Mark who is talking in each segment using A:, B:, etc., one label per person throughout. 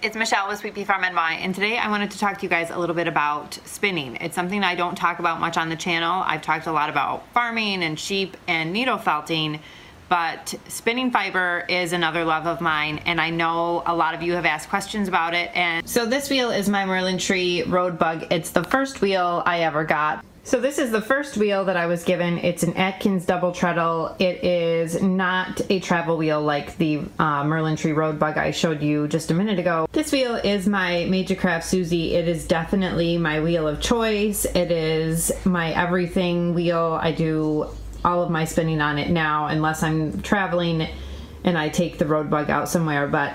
A: it's Michelle with Sweet Pea Farm NY, and today I wanted to talk to you guys a little bit about spinning. It's something I don't talk about much on the channel. I've talked a lot about farming and sheep and needle felting, but spinning fiber is another love of mine, and I know a lot of you have asked questions about it. And so this wheel is my Merlin Tree Road Bug. It's the first wheel I ever got. So this is the first wheel that I was given. It's an Atkins double treadle. It is not a travel wheel like the Merlin Tree Road Bug I showed you just a minute ago. This wheel is my Major Craft Susie. It is definitely my wheel of choice. It is my everything wheel. I do all of my spinning on it now, unless I'm traveling and I take the Road Bug out somewhere. But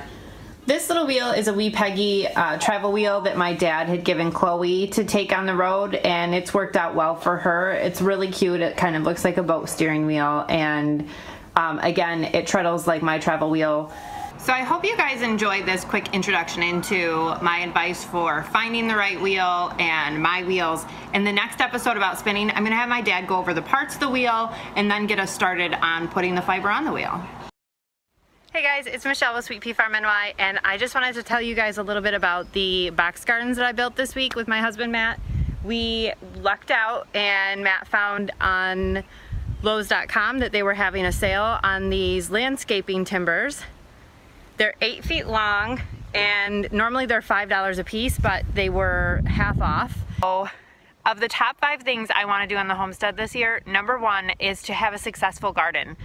A: this little wheel is a Wee Peggy travel wheel that my dad had given Chloe to take on the road, and it's worked out well for her. It's really cute. It kind of looks like a boat steering wheel, and again, it treadles like my travel wheel. So I hope you guys enjoyed this quick introduction into my advice for finding the right wheel and my wheels. In the next episode about spinning, I'm gonna have my dad go over the parts of the wheel and then get us started on putting the fiber on the wheel. Hey guys, it's Michelle with Sweet Pea Farm NY, and I just wanted to tell you guys a little bit about the box gardens that I built this week with my husband Matt. We lucked out and Matt found on Lowes.com that they were having a sale on these landscaping timbers. They're 8 feet long, and normally they're $5 a piece, but they were half off. So, of the top 5 things I want to do on the homestead this year, number 1 is to have a successful garden.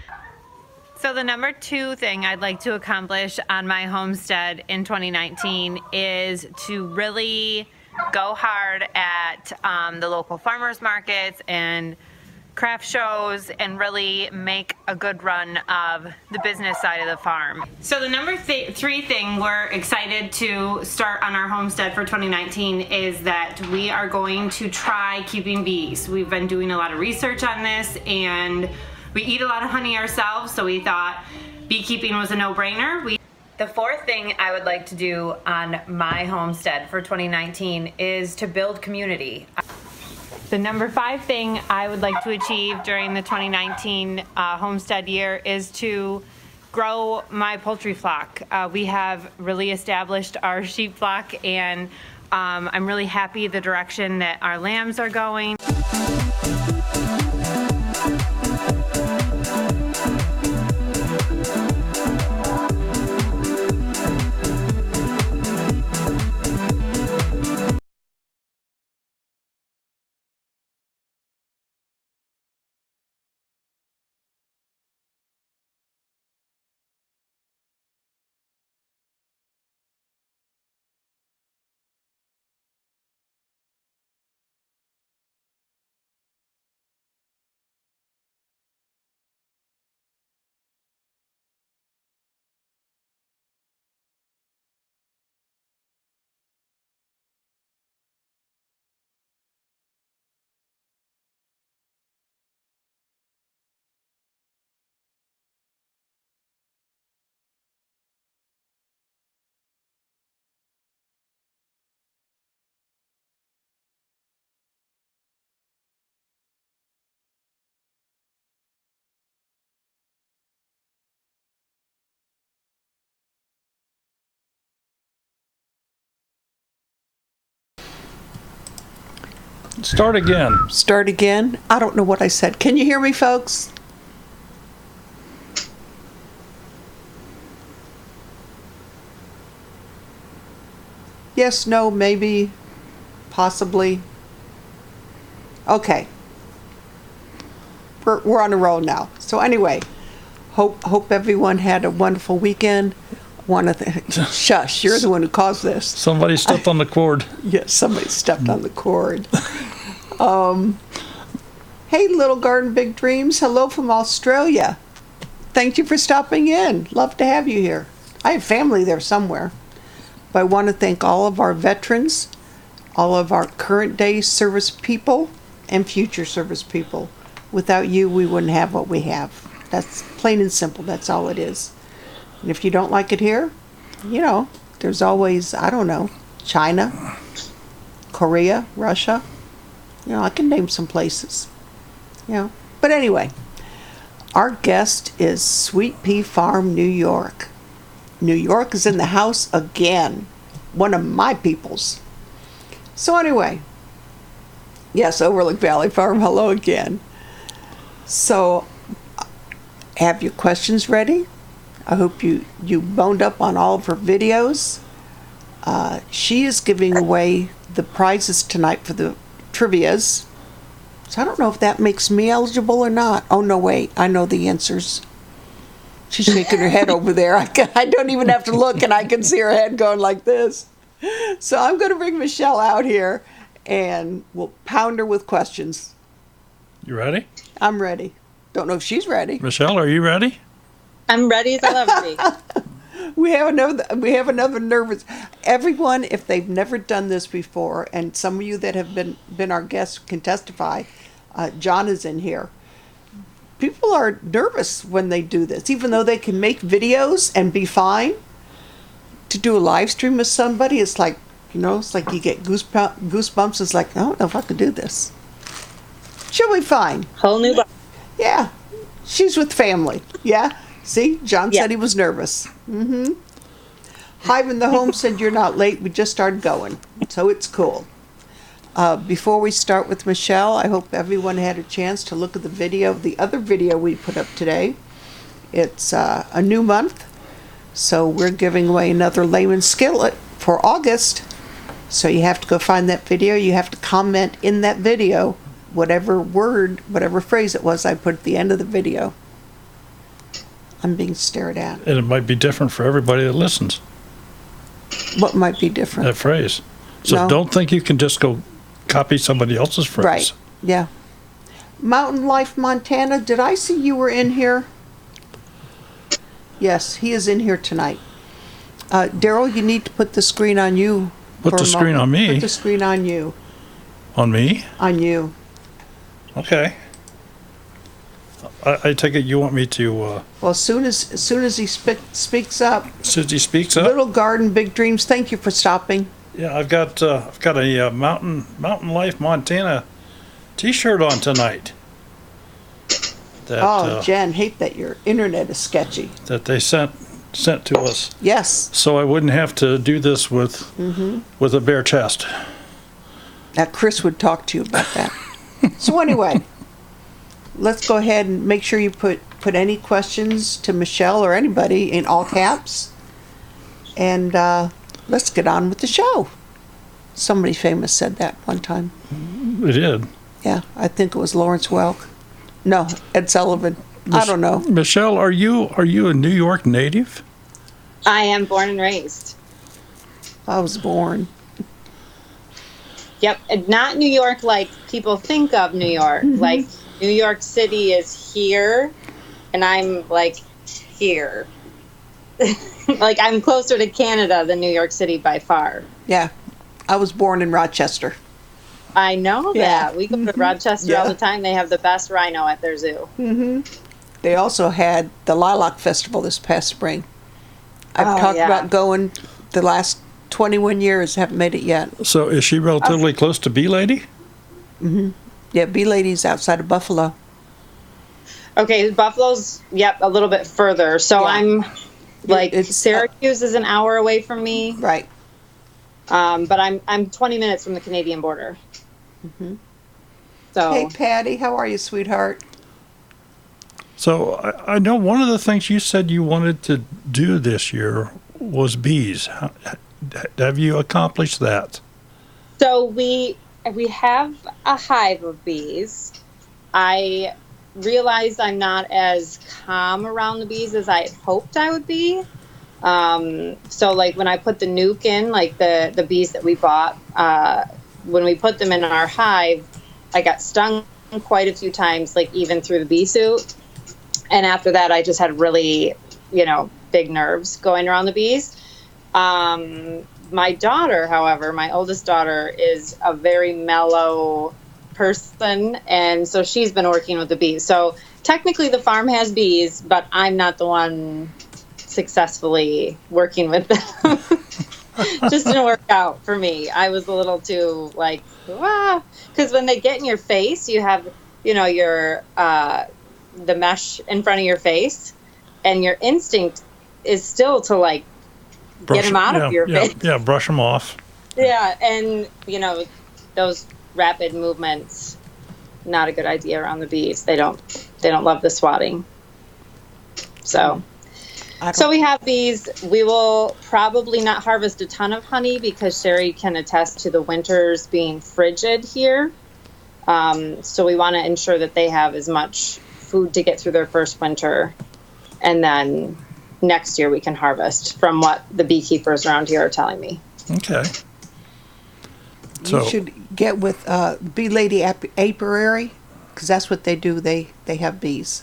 A: So the number 2 thing I'd like to accomplish on my homestead in 2019 is to really go hard at the local farmers markets and craft shows and really make a good run of the business side of the farm. So the number 3 thing we're excited to start on our homestead for 2019 is that we are going to try keeping bees. We've been doing a lot of research on this, and we eat a lot of honey ourselves, so we thought beekeeping was a no-brainer. The 4th thing I would like to do on my homestead for 2019 is to build community. The number 5 thing I would like to achieve during the 2019 homestead year is to grow my poultry flock. We have really established our sheep flock, and I'm really happy the direction that our lambs are going.
B: Start again.
C: Start again? I don't know what I said. Can you hear me, folks? Yes, no, maybe, possibly. Okay. We're on a roll now. So anyway, hope everyone had a wonderful weekend. Shush, you're the one who caused this.
B: Somebody stepped on the cord.
C: Yes, somebody stepped on the cord. Hey, Little Garden Big Dreams. Hello from Australia. Thank you for stopping in. Love to have you here. I have family there somewhere. But I want to thank all of our veterans, all of our current day service people, and future service people. Without you, we wouldn't have what we have. That's plain and simple. That's all it is. And if you don't like it here, you know, there's always, I don't know, China, Korea, Russia. You know, I can name some places. You know, but anyway, our guest is Sweet Pea Farm, New York. New York is in the house again. one of my peoples. So anyway, yes, Overlook Valley Farm, hello again. So, have your questions ready? I hope you boned up on all of her videos. She is giving away the prizes tonight for the trivias. So I don't know if that makes me eligible or not. Oh, no, wait. I know the answers. She's shaking her head over there. I don't even have to look, and I can see her head going like this. So I'm going to bring Michelle out here, and we'll pound her with questions.
B: You ready?
C: I'm ready. Don't know if she's ready.
B: Michelle, are you ready?
D: I'm ready as I'll ever be.
C: We have another nervous. Everyone, if they've never done this before, and some of you that have been our guests can testify, John is in here. People are nervous when they do this, even though they can make videos and be fine. To do a live stream with somebody, it's like, it's like you get goosebumps. It's like, I don't know if I could do this. She'll be fine.
D: Whole new body.
C: Yeah, she's with family. Yeah. See, John
D: Yeah.
C: said he was nervous. Mm-hmm. Hive in the home said you're not late. We just started going, so it's cool. Before we start with Michelle, I hope everyone had a chance to look at the other video we put up today. It's a new month, so we're giving away another layman skillet for August. So you have to go find that video. You have to comment in that video whatever phrase it was I put at the end of the video. I'm being stared at.
B: And it might be different for everybody that listens,
C: What might be different?
B: that phrase. So
C: No.
B: don't think you can just go copy somebody else's phrase.
C: Right. Yeah. Mountain Life Montana, did I see you were in here? Yes, he is in here tonight. Daryl, you need to put the screen on you.
B: Put
C: for
B: the
C: a
B: screen
C: moment.
B: on me?
C: Put the screen on you.
B: On me?
C: On you.
B: Okay. I take it you want me to,
C: Well, as soon as he speaks up,
B: since he speaks up?
C: Little Garden, Big Dreams, thank you for stopping.
B: Yeah, I've got a Mountain Life Montana T-shirt on tonight. That
C: Jen, hate that your internet is sketchy.
B: that they sent to us,
C: Yes,
B: so I wouldn't have to do this with a bare chest.
C: that Chris would talk to you about that. So anyway, let's go ahead and make sure you put any questions to Michelle or anybody in all caps. And let's get on with the show. Somebody famous said that one time.
B: It did.
C: Yeah, I think it was Lawrence Welk. No, Ed Sullivan. I don't know.
B: Michelle, are you a New York native?
D: I am born and raised.
C: I was born.
D: Yep. And not New York like people think of New York. Like New York City is here, and I'm like here. Like I'm closer to Canada than New York City by far.
C: Yeah, I was born in Rochester.
D: I know
C: Yeah.
D: that. We go to Rochester all the time. They have the best rhino at their zoo.
C: They also had the Lilac Festival this past spring. I've talked about going the last 21 years, haven't made it yet.
B: So is she relatively close to Bee Lady?
C: Yeah, Bee Lady's outside of Buffalo.
D: Okay, Buffalo's, a little bit further. So
C: Yeah.
D: I'm like,
C: It's,
D: Syracuse is an hour away from me.
C: Right.
D: But I'm 20 minutes from the Canadian border. So
C: Hey, Patty, how are you, sweetheart?
B: So I know one of the things you said you wanted to do this year was bees. Have you accomplished that?
D: So we have a hive of bees. I realized I'm not as calm around the bees as I had hoped I would be. So like when I put the nuke in, like the bees that we bought, when we put them in our hive, I got stung quite a few times, like even through the bee suit. And after that, I just had really, big nerves going around the bees. My daughter, however, my oldest daughter, is a very mellow person, and so she's been working with the bees. So technically the farm has bees, but I'm not the one successfully working with them. Just didn't work out for me. I was a little too like, because when they get in your face, you have, your the mesh in front of your face, and your instinct is still to like get them out of your face.
B: Yeah, brush them off.
D: Yeah, and those rapid movements, not a good idea around the bees. They don't love the swatting. So we have bees. We will probably not harvest a ton of honey because Sherry can attest to the winters being frigid here. So we want to ensure that they have as much food to get through their first winter, and then next year we can harvest, from what the beekeepers around here are telling me.
B: Okay. So,
C: you should get with Bee Lady Apiary, because that's what they do. They have bees.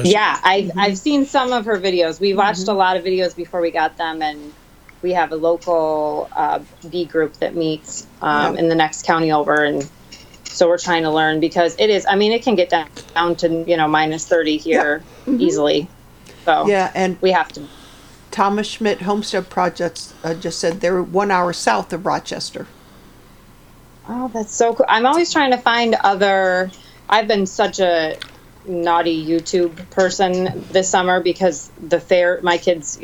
D: Yeah, I've seen some of her videos. We watched a lot of videos before we got them, and we have a local bee group that meets in the next county over, and so we're trying to learn, because it can get down to minus 30 here easily. So
C: and
D: we have to.
C: Thomas Schmidt Homestead Projects just said they're 1 hour south of Rochester.
D: Oh, that's so cool. I'm always trying to find I've been such a naughty YouTube person this summer because my kids,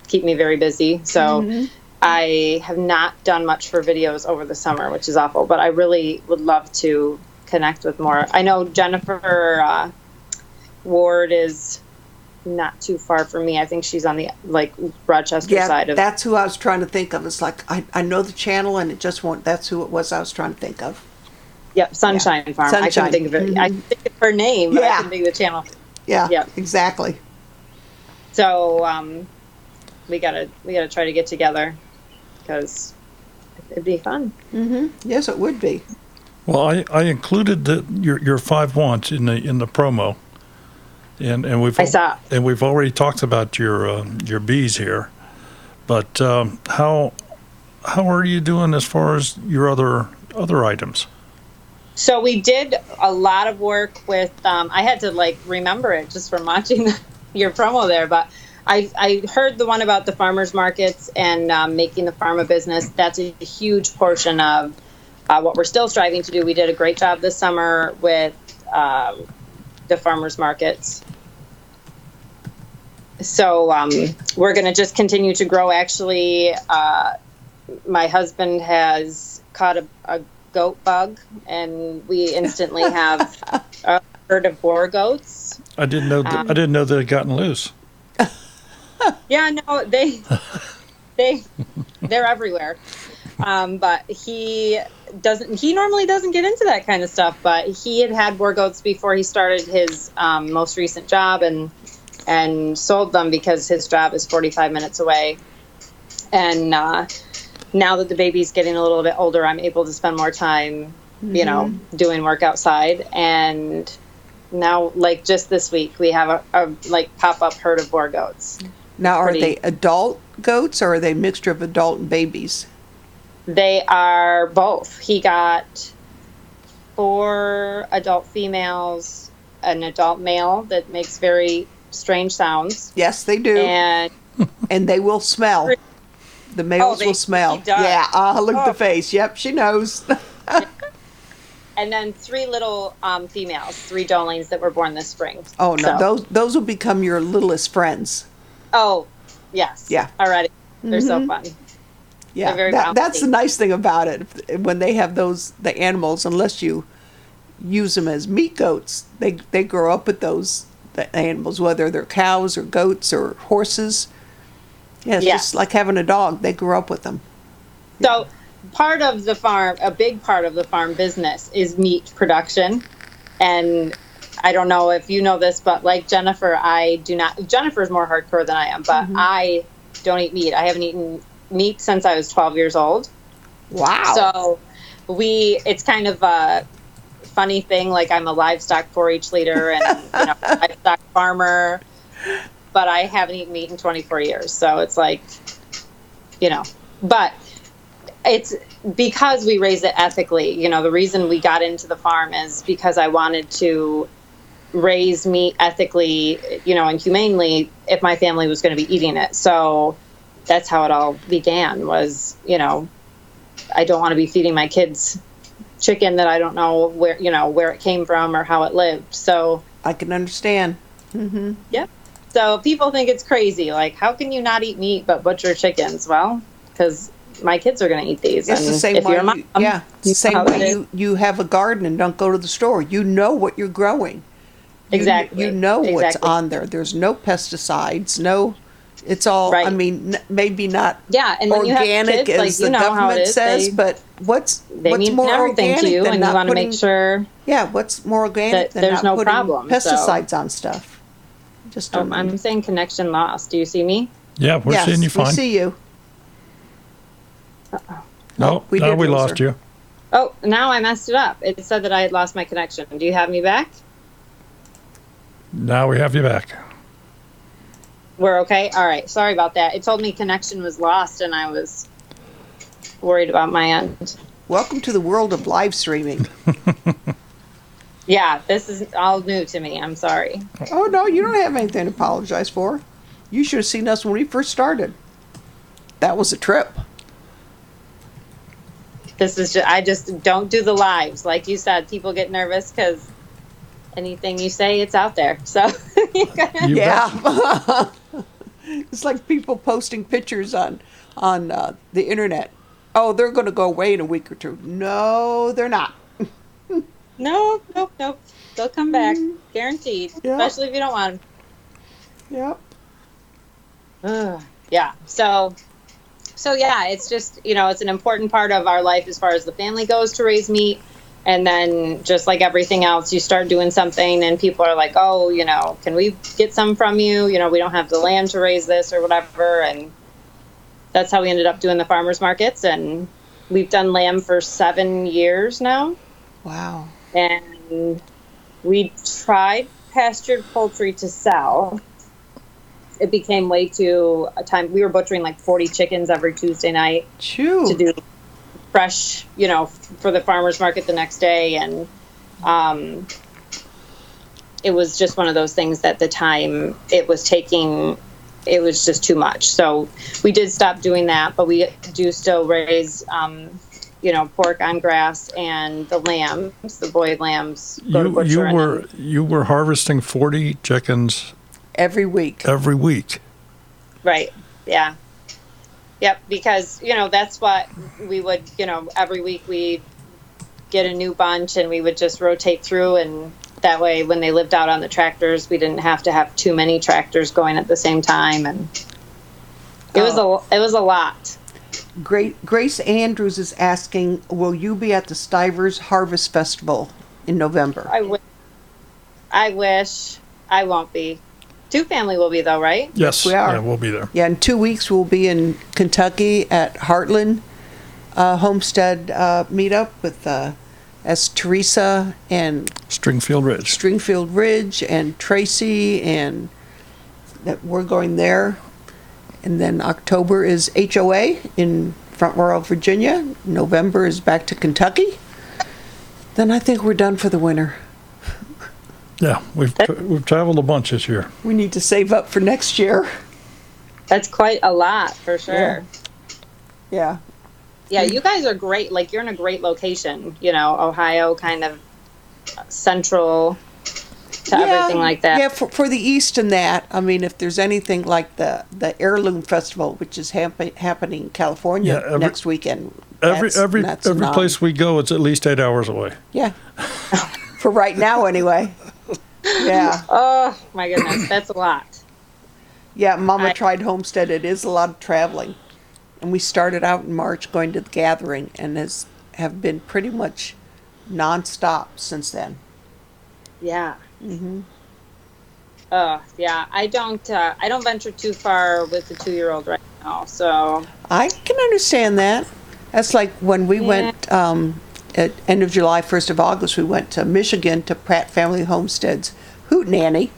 D: keep me very busy. So I have not done much for videos over the summer, which is awful, but I really would love to connect with more. I know Jennifer Ward is not too far from me. I think she's on the Rochester side of.
C: That's who I was trying to think of. It's like I know the channel, and it just won't. That's who it was I was trying to think of.
D: Yep, Sunshine Farm. I couldn't think of it. I could think of her name, but I couldn't think of the channel.
C: Yeah, exactly.
D: So we gotta try to get together, because it'd be fun.
C: Yes, it would be.
B: well, I included your 5 wants in the promo, and we've already talked about your bees here, but how are you doing as far as your other items?
D: So we did a lot of work with. I had to remember it just from watching your promo there, but I heard the one about the farmers markets and making the farm a business. That's a huge portion of what we're still striving to do. We did a great job this summer with the farmers markets. So we're going to just continue to grow. Actually, my husband has caught a goat bug, and we instantly have a herd of boar goats.
B: I didn't know that it had gotten loose.
D: Yeah, no, they're everywhere. But he normally doesn't get into that kind of stuff, but he had boar goats before he started his most recent job, and sold them because his job is 45 minutes away. And now that the baby's getting a little bit older, I'm able to spend more time, doing work outside. And now, just this week, we have a pop-up herd of boar goats.
C: Now, are they adult goats, or are they a mixture of adult and babies?
D: They are both. He got 4 adult females, an adult male that makes very strange sounds.
C: Yes, they do. And they will smell. The males will smell. Yeah, look at the face. Yep, she knows.
D: And then 3 little females, 3 doelings that were born this spring.
C: Oh, no, those will become your littlest friends.
D: Oh, yes.
C: Yeah.
D: Already. They're so fun.
C: Yeah, that's the nice thing about it. When they have the animals, unless you use them as meat goats, they grow up with the animals, whether they're cows or goats or horses. Yeah, it's just like having a dog. They grew up with them.
D: So part of the farm, a big part of the farm business is meat production. And I don't know if you know this, but like Jennifer, Jennifer's more hardcore than I am, but I don't eat meat. I haven't eaten meat since I was 12 years old.
C: Wow.
D: So it's kind of a funny thing. I'm a livestock 4-H leader and livestock farmer, but I haven't eaten meat in 24 years. So it's but it's because we raise it ethically. The reason we got into the farm is because I wanted to raise meat ethically, and humanely if my family was going to be eating it. So that's how it all began was, I don't want to be feeding my kids chicken that I don't know where it came from or how it lived. So
C: I can understand.
D: Yep. So people think it's crazy. Like, how can you not eat meat but butcher chickens? Well, because my kids are going to eat these.
C: It's the same way. Same way you have a garden and don't go to the store. You know what you're growing.
D: Exactly.
C: You know what's on there. There's no pesticides. No, it's all. Right. I mean, maybe not.
D: Yeah, and when
C: organic
D: you have kids,
C: as the government says, but what's more organic
D: to you,
C: than
D: and
C: not
D: you want to
C: putting,
D: make sure.
C: Yeah, what's more organic than
D: there's
C: not
D: no
C: putting
D: problem,
C: pesticides on stuff? Just
D: I'm saying connection lost. Do you see me?
B: Yeah, we're seeing you fine.
C: We see you.
B: No, we lost you.
D: Oh, now I messed it up. It said that I had lost my connection. Do you have me back?
B: Now we have you back.
D: We're okay? All right. Sorry about that. It told me connection was lost, and I was worried about my end.
C: Welcome to the world of live streaming.
D: Yeah, this is all new to me. I'm sorry.
C: Oh, no, you don't have anything to apologize for. You should have seen us when we first started. That was a trip.
D: I just don't do the lives. Like you said, people get nervous because anything you say, it's out there. So,
C: yeah. It's like people posting pictures on the internet. Oh, they're going to go away in a week or two. No, they're not.
D: Nope. They'll come back, guaranteed. Yep. Especially if you don't want them.
C: Yep.
D: Yeah. So yeah, it's just, it's an important part of our life as far as the family goes to raise meat. And then just like everything else, you start doing something and people are like, oh, can we get some from you? We don't have the land to raise this or whatever. And that's how we ended up doing the farmers markets. And we've done lamb for 7 years now.
C: Wow.
D: And we tried pastured poultry to sell. It became way too a time. We were butchering like 40 chickens every Tuesday night to do fresh, for the farmer's market the next day. And it was just one of those things that the time it was just too much. So we did stop doing that, but we do still raise, pork on grass and the lambs, the boy lambs.
B: You were harvesting 40 chickens
C: every week.
D: Right. Yeah. Yep. Because, that's what we would, every week we get a new bunch and we would just rotate through. And that way, when they lived out on the tractors, we didn't have to have too many tractors going at the same time. And it was a lot.
C: Grace Andrews is asking, will you be at the Stivers Harvest Festival in November?
D: I wish. I won't be. Two family will be though, right?
B: Yes, we are. Yeah, we'll be there.
C: Yeah, in 2 weeks we'll be in Kentucky at Heartland Homestead meetup with as Teresa and Stringfield Ridge and Tracy, and that we're going there. And then October is HOA in Front Royal, Virginia. November is back to Kentucky. Then I think we're done for the winter.
B: Yeah, we've traveled a bunch this year.
C: We need to save up for next year.
D: That's quite a lot, for sure.
C: Yeah.
D: Yeah, you guys are great. Like, you're in a great location, Ohio, kind of central to everything like that.
C: Yeah, for the East and that, I mean, if there's anything like the Heirloom Festival, which is happening in California next weekend.
B: Every place we go, it's at least 8 hours away.
C: Yeah. For right now, anyway. Yeah.
D: Oh, my goodness. That's a lot.
C: Yeah, Mama tried Homestead. It is a lot of traveling. And we started out in March going to the gathering and have been pretty much nonstop since then.
D: Yeah. Mm-hmm. Yeah. I don't venture too far with the 2-year-old right now, so.
C: I can understand that. That's like when we went at end of July, 1st of August, we went to Michigan to Pratt Family Homestead's Hootenanny.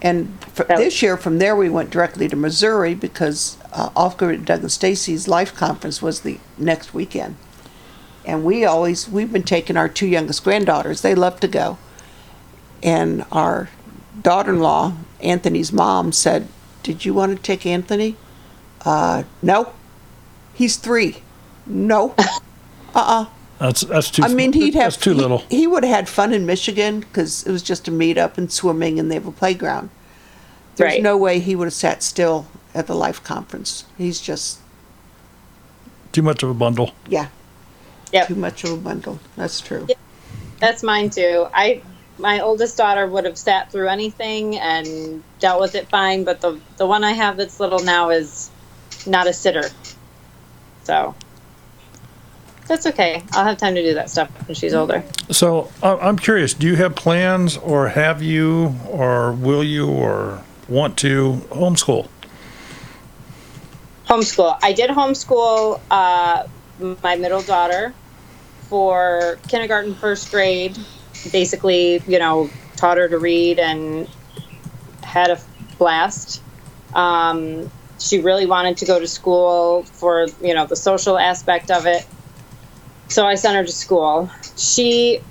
C: And this year, from there, we went directly to Missouri because Off-Grid Doug and Stacy's Life Conference was the next weekend. And we've been taking our 2 youngest granddaughters. They love to go. And our daughter-in-law, Anthony's mom, said, "Did you want to take Anthony?" No. He's 3. No.
B: That's too.
C: I mean,
B: that's too little.
C: He would have had fun in Michigan because it was just a meetup and swimming, and they have a playground. There's
D: Right.
C: no way he would have sat still at the Life Conference. He's just,
B: Too much of a bundle.
C: yeah,
D: Yep.
C: too much of a bundle. That's true.
D: Yeah. That's mine too. My oldest daughter would have sat through anything and dealt with it fine, but the one I have that's little now is not a sitter. So that's okay. I'll have time to do that stuff when she's older.
B: So I'm curious, do you have plans, or have you, or will you, or want to homeschool?
D: Homeschool. I did homeschool my middle daughter for kindergarten, first grade. Basically, taught her to read and had a blast. She really wanted to go to school for, the social aspect of it. So I sent her to school. She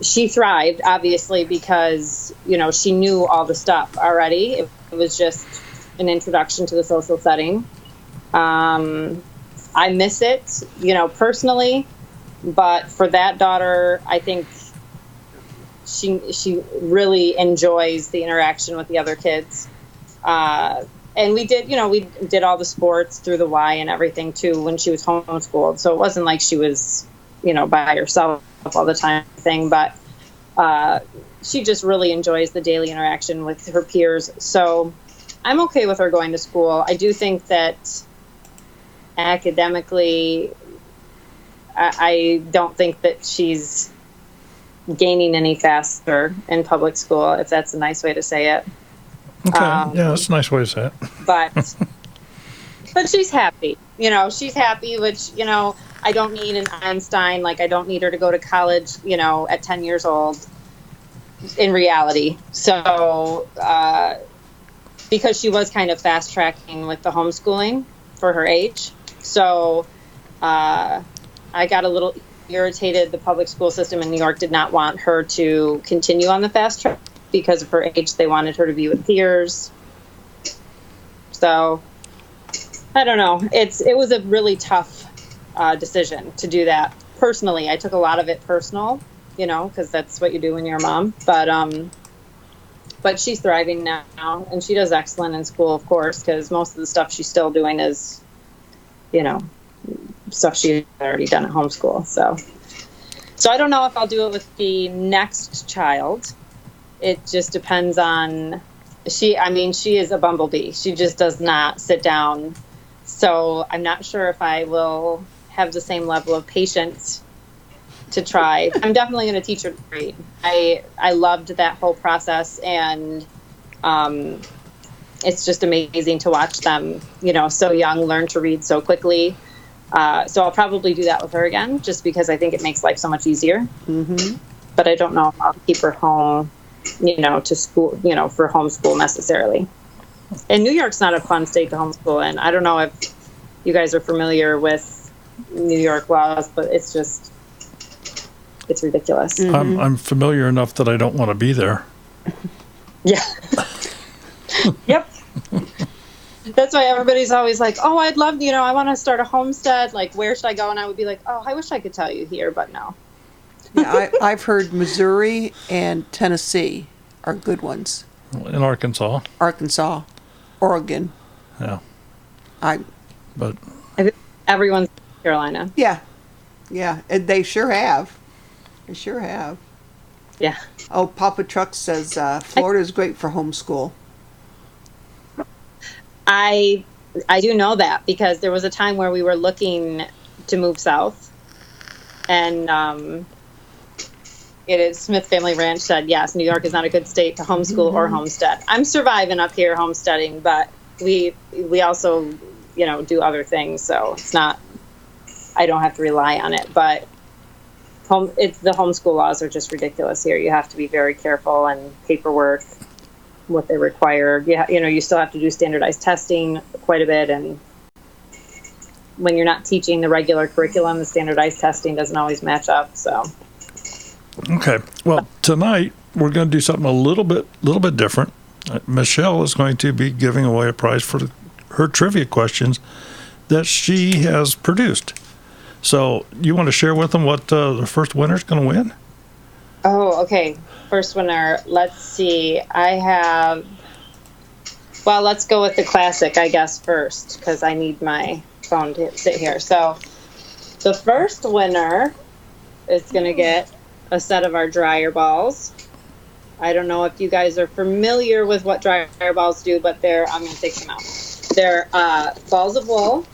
D: thrived, obviously, because, she knew all the stuff already. It was just an introduction to the social setting. I miss it, personally, but for that daughter, I think she really enjoys the interaction with the other kids. And we did all the sports through the Y and everything too when she was homeschooled. So it wasn't like she was, by herself all the time thing, but she just really enjoys the daily interaction with her peers. So I'm okay with her going to school. I do think that academically, I don't think that she's gaining any faster in public school, if that's a nice way to say it.
B: Okay, yeah, that's a nice way to say it.
D: But she's happy. She's happy, which, I don't need an Einstein. Like, I don't need her to go to college, at 10 years old in reality. So, because she was kind of fast tracking with the homeschooling for her age. So, I got a little irritated. The public school system in New York did not want her to continue on the fast track because of her age. They wanted her to be with peers. So I don't know. It was a really tough decision to do that. Personally, I took a lot of it personal, because that's what you do when you're a mom. But she's thriving now, and she does excellent in school, of course, because most of the stuff she's still doing is, stuff she's already done at homeschool. So I don't know if I'll do it with the next child. It just depends on she is a bumblebee. She just does not sit down. So I'm not sure if I will have the same level of patience to try. I'm definitely going to teach her to read. I loved that whole process, and it's just amazing to watch them, so young, learn to read so quickly. So I'll probably do that with her again, just because I think it makes life so much easier. Mm-hmm. But I don't know if I'll keep her home, to school, for homeschool necessarily. And New York's not a fun state to homeschool in. I don't know if you guys are familiar with New York laws, but it's ridiculous.
B: Mm-hmm. I'm familiar enough that I don't want to be there.
D: Yeah. Yep. That's why everybody's always like, oh, I'd love, I want to start a homestead. Like, where should I go? And I would be like, oh, I wish I could tell you here, but no.
C: Yeah, I've heard Missouri and Tennessee are good ones.
B: In Arkansas.
C: Arkansas, Oregon.
B: Yeah. But
D: everyone's in Carolina.
C: Yeah. Yeah. And they sure have. They sure have.
D: Yeah.
C: Oh, Papa Truck says Florida is great for homeschool.
D: I do know that because there was a time where we were looking to move south, and Smith Family Ranch said, yes, New York is not a good state to homeschool or homestead. I'm surviving up here homesteading, but we also, do other things. So it's not, I don't have to rely on it, but the homeschool laws are just ridiculous here. You have to be very careful, and paperwork, what they require. You still have to do standardized testing quite a bit, and when you're not teaching the regular curriculum, the standardized testing doesn't always match up. So
B: okay, well, tonight we're going to do something a little bit different. Michelle is going to be giving away a prize for her trivia questions that she has produced. So you want to share with them what the first winner is going to win?
D: Oh, okay. First winner. Let's see. I have Well, let's go with the classic, I guess, first, because I need my phone to sit here. So the first winner is going to get a set of our dryer balls. I don't know if you guys are familiar with what dryer balls do, but I'm going to take them out. They're balls of wool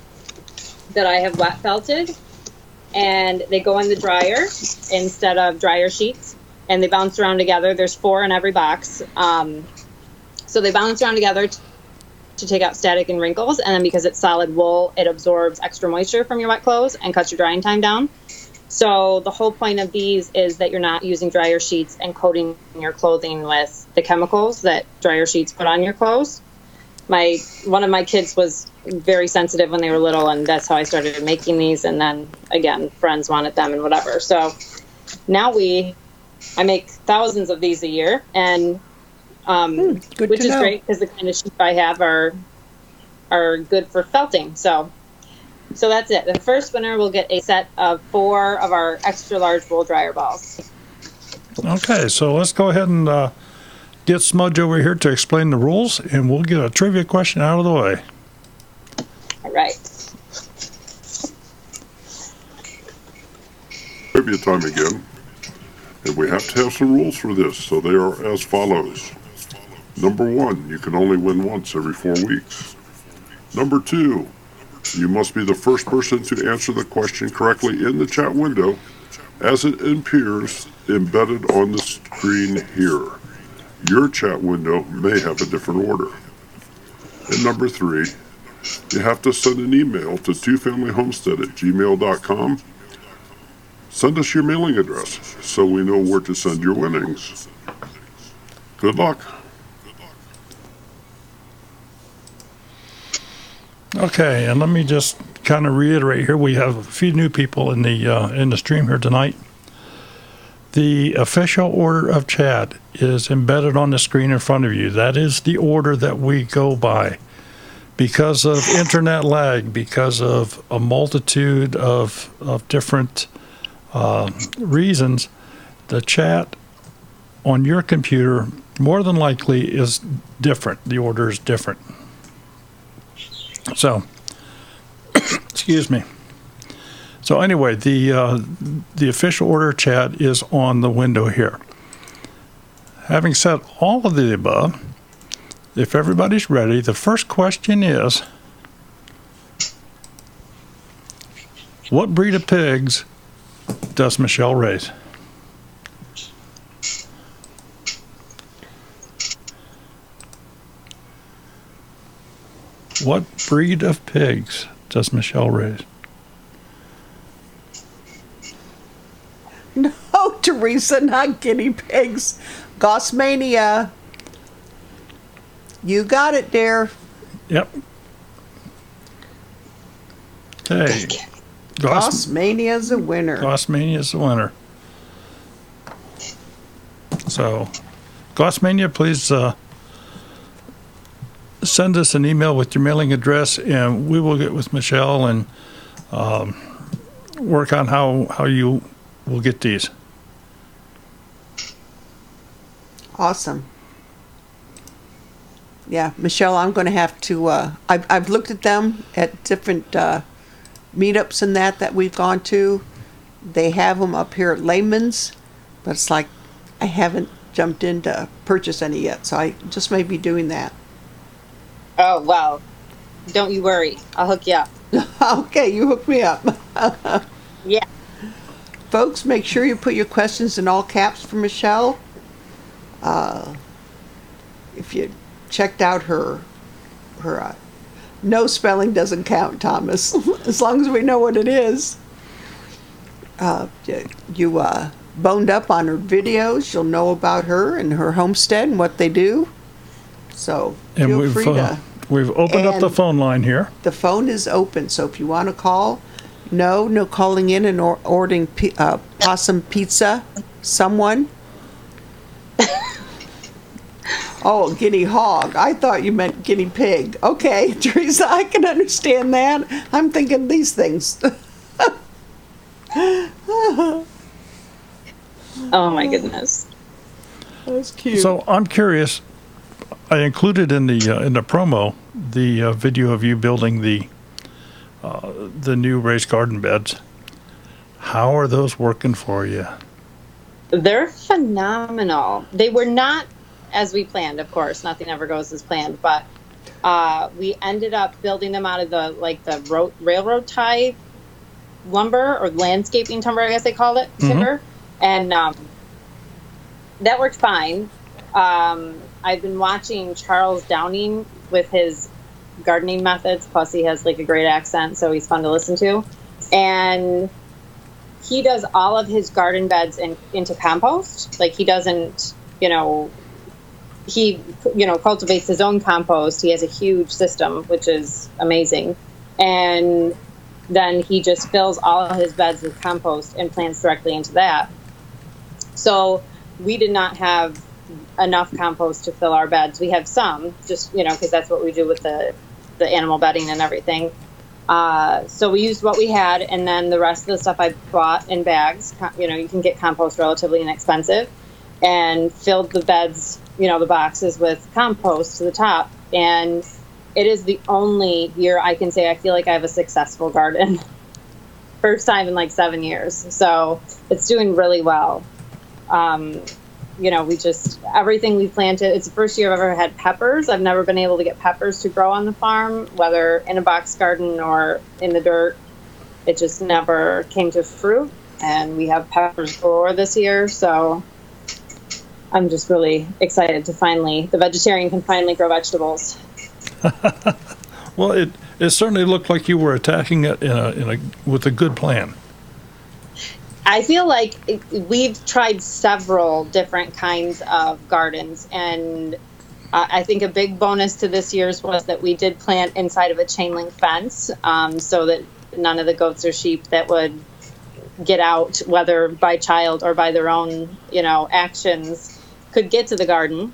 D: that I have wet felted, and they go in the dryer instead of dryer sheets, and they bounce around together. There's 4 in every box. So they bounce around together to take out static and wrinkles, and then because it's solid wool, it absorbs extra moisture from your wet clothes and cuts your drying time down. So the whole point of these is that you're not using dryer sheets and coating your clothing with the chemicals that dryer sheets put on your clothes. One of my kids was very sensitive when they were little, and that's how I started making these. And then again, friends wanted them and whatever. So now I make thousands of these a year, and which is great because the kind of sheep I have are good for felting. So that's it. The first winner will get a set of 4 of our extra large wool dryer balls.
B: Okay, so let's go ahead and get Smudge over here to explain the rules, and we'll get a trivia question out of the way.
D: All right.
E: Trivia time again. And we have to have some rules for this, so they are as follows. Number 1, you can only win once every 4 weeks. Number 2, you must be the first person to answer the question correctly in the chat window as it appears embedded on the screen here. Your chat window may have a different order. And number 3, you have to send an email to twofamilyhomestead@gmail.com. Send us your mailing address so we know where to send your winnings. Good luck.
B: Okay, and let me just kind of reiterate here. We have a few new people in the stream here tonight. The official order of chat is embedded on the screen in front of you. That is the order that we go by. Because of internet lag, because of a multitude of different reasons, the chat on your computer more than likely is different. The order is different. So, excuse me. So anyway, the official order chat is on the window here. Having said all of the above, if everybody's ready, the first question is, what breed of pigs does Michelle raise? What breed of pigs does Michelle raise?
C: No, Teresa, not guinea pigs. Gossmania. You got it, dear.
B: Yep. Okay.
C: Gossmania's a winner.
B: Gossmania's the winner. So, Gossmania, please send us an email with your mailing address, and we will get with Michelle and work on how you will get these.
C: Awesome. Yeah, Michelle, I'm going to have to, I've looked at them at different meetups and that we've gone to. They have them up here at Layman's, but it's like I haven't jumped in to purchase any yet, so I just may be doing that.
D: Oh, wow. Don't you worry. I'll hook you up.
C: Okay, you hook me up.
D: Yeah.
C: Folks, make sure you put your questions in all caps for Michelle. If you checked out her no spelling doesn't count, Thomas, as long as we know what it is. You boned up on her videos, you'll know about her and her homestead and what they do. So feel free to.
B: We've opened up the phone line here.
C: The phone is open, so if you want to call, no calling in and ordering possum pizza. Someone. Oh, guinea hog. I thought you meant guinea pig. Okay, Teresa, I can understand that. I'm thinking these things.
D: Oh my goodness.
C: That's cute.
B: So I'm curious. I included in the promo the video of you building the new raised garden beds. How are those working for you?
D: They're phenomenal. They were not as we planned, of course. Nothing ever goes as planned, but we ended up building them out of the railroad tie lumber, or landscaping timber, I guess they called it, timber. And that worked fine. I've been watching Charles Downing with his gardening methods, plus he has like a great accent, so he's fun to listen to. And he does all of his garden beds into compost. Like, he doesn't, he cultivates his own compost. He has a huge system, which is amazing. And then he just fills all of his beds with compost and plants directly into that. So we did not have enough compost to fill our beds. We have some, just, because that's what we do with the animal bedding and everything. So we used what we had, and then the rest of the stuff I bought in bags. You can get compost relatively inexpensive, and filled the beds, the boxes with compost to the top. And it is the only year I can say I feel like I have a successful garden. First time in like 7 years. So it's doing really well. Everything we planted, it's the first year I've ever had peppers. I've never been able to get peppers to grow on the farm, whether in a box garden or in the dirt. It just never came to fruit, and we have peppers galore this year. So I'm just really excited to the vegetarian can finally grow vegetables.
B: Well, it certainly looked like you were attacking it with a good plan.
D: I feel like we've tried several different kinds of gardens, and I think a big bonus to this year's was that we did plant inside of a chain link fence, so that none of the goats or sheep that would get out, whether by child or by their own, actions, could get to the garden.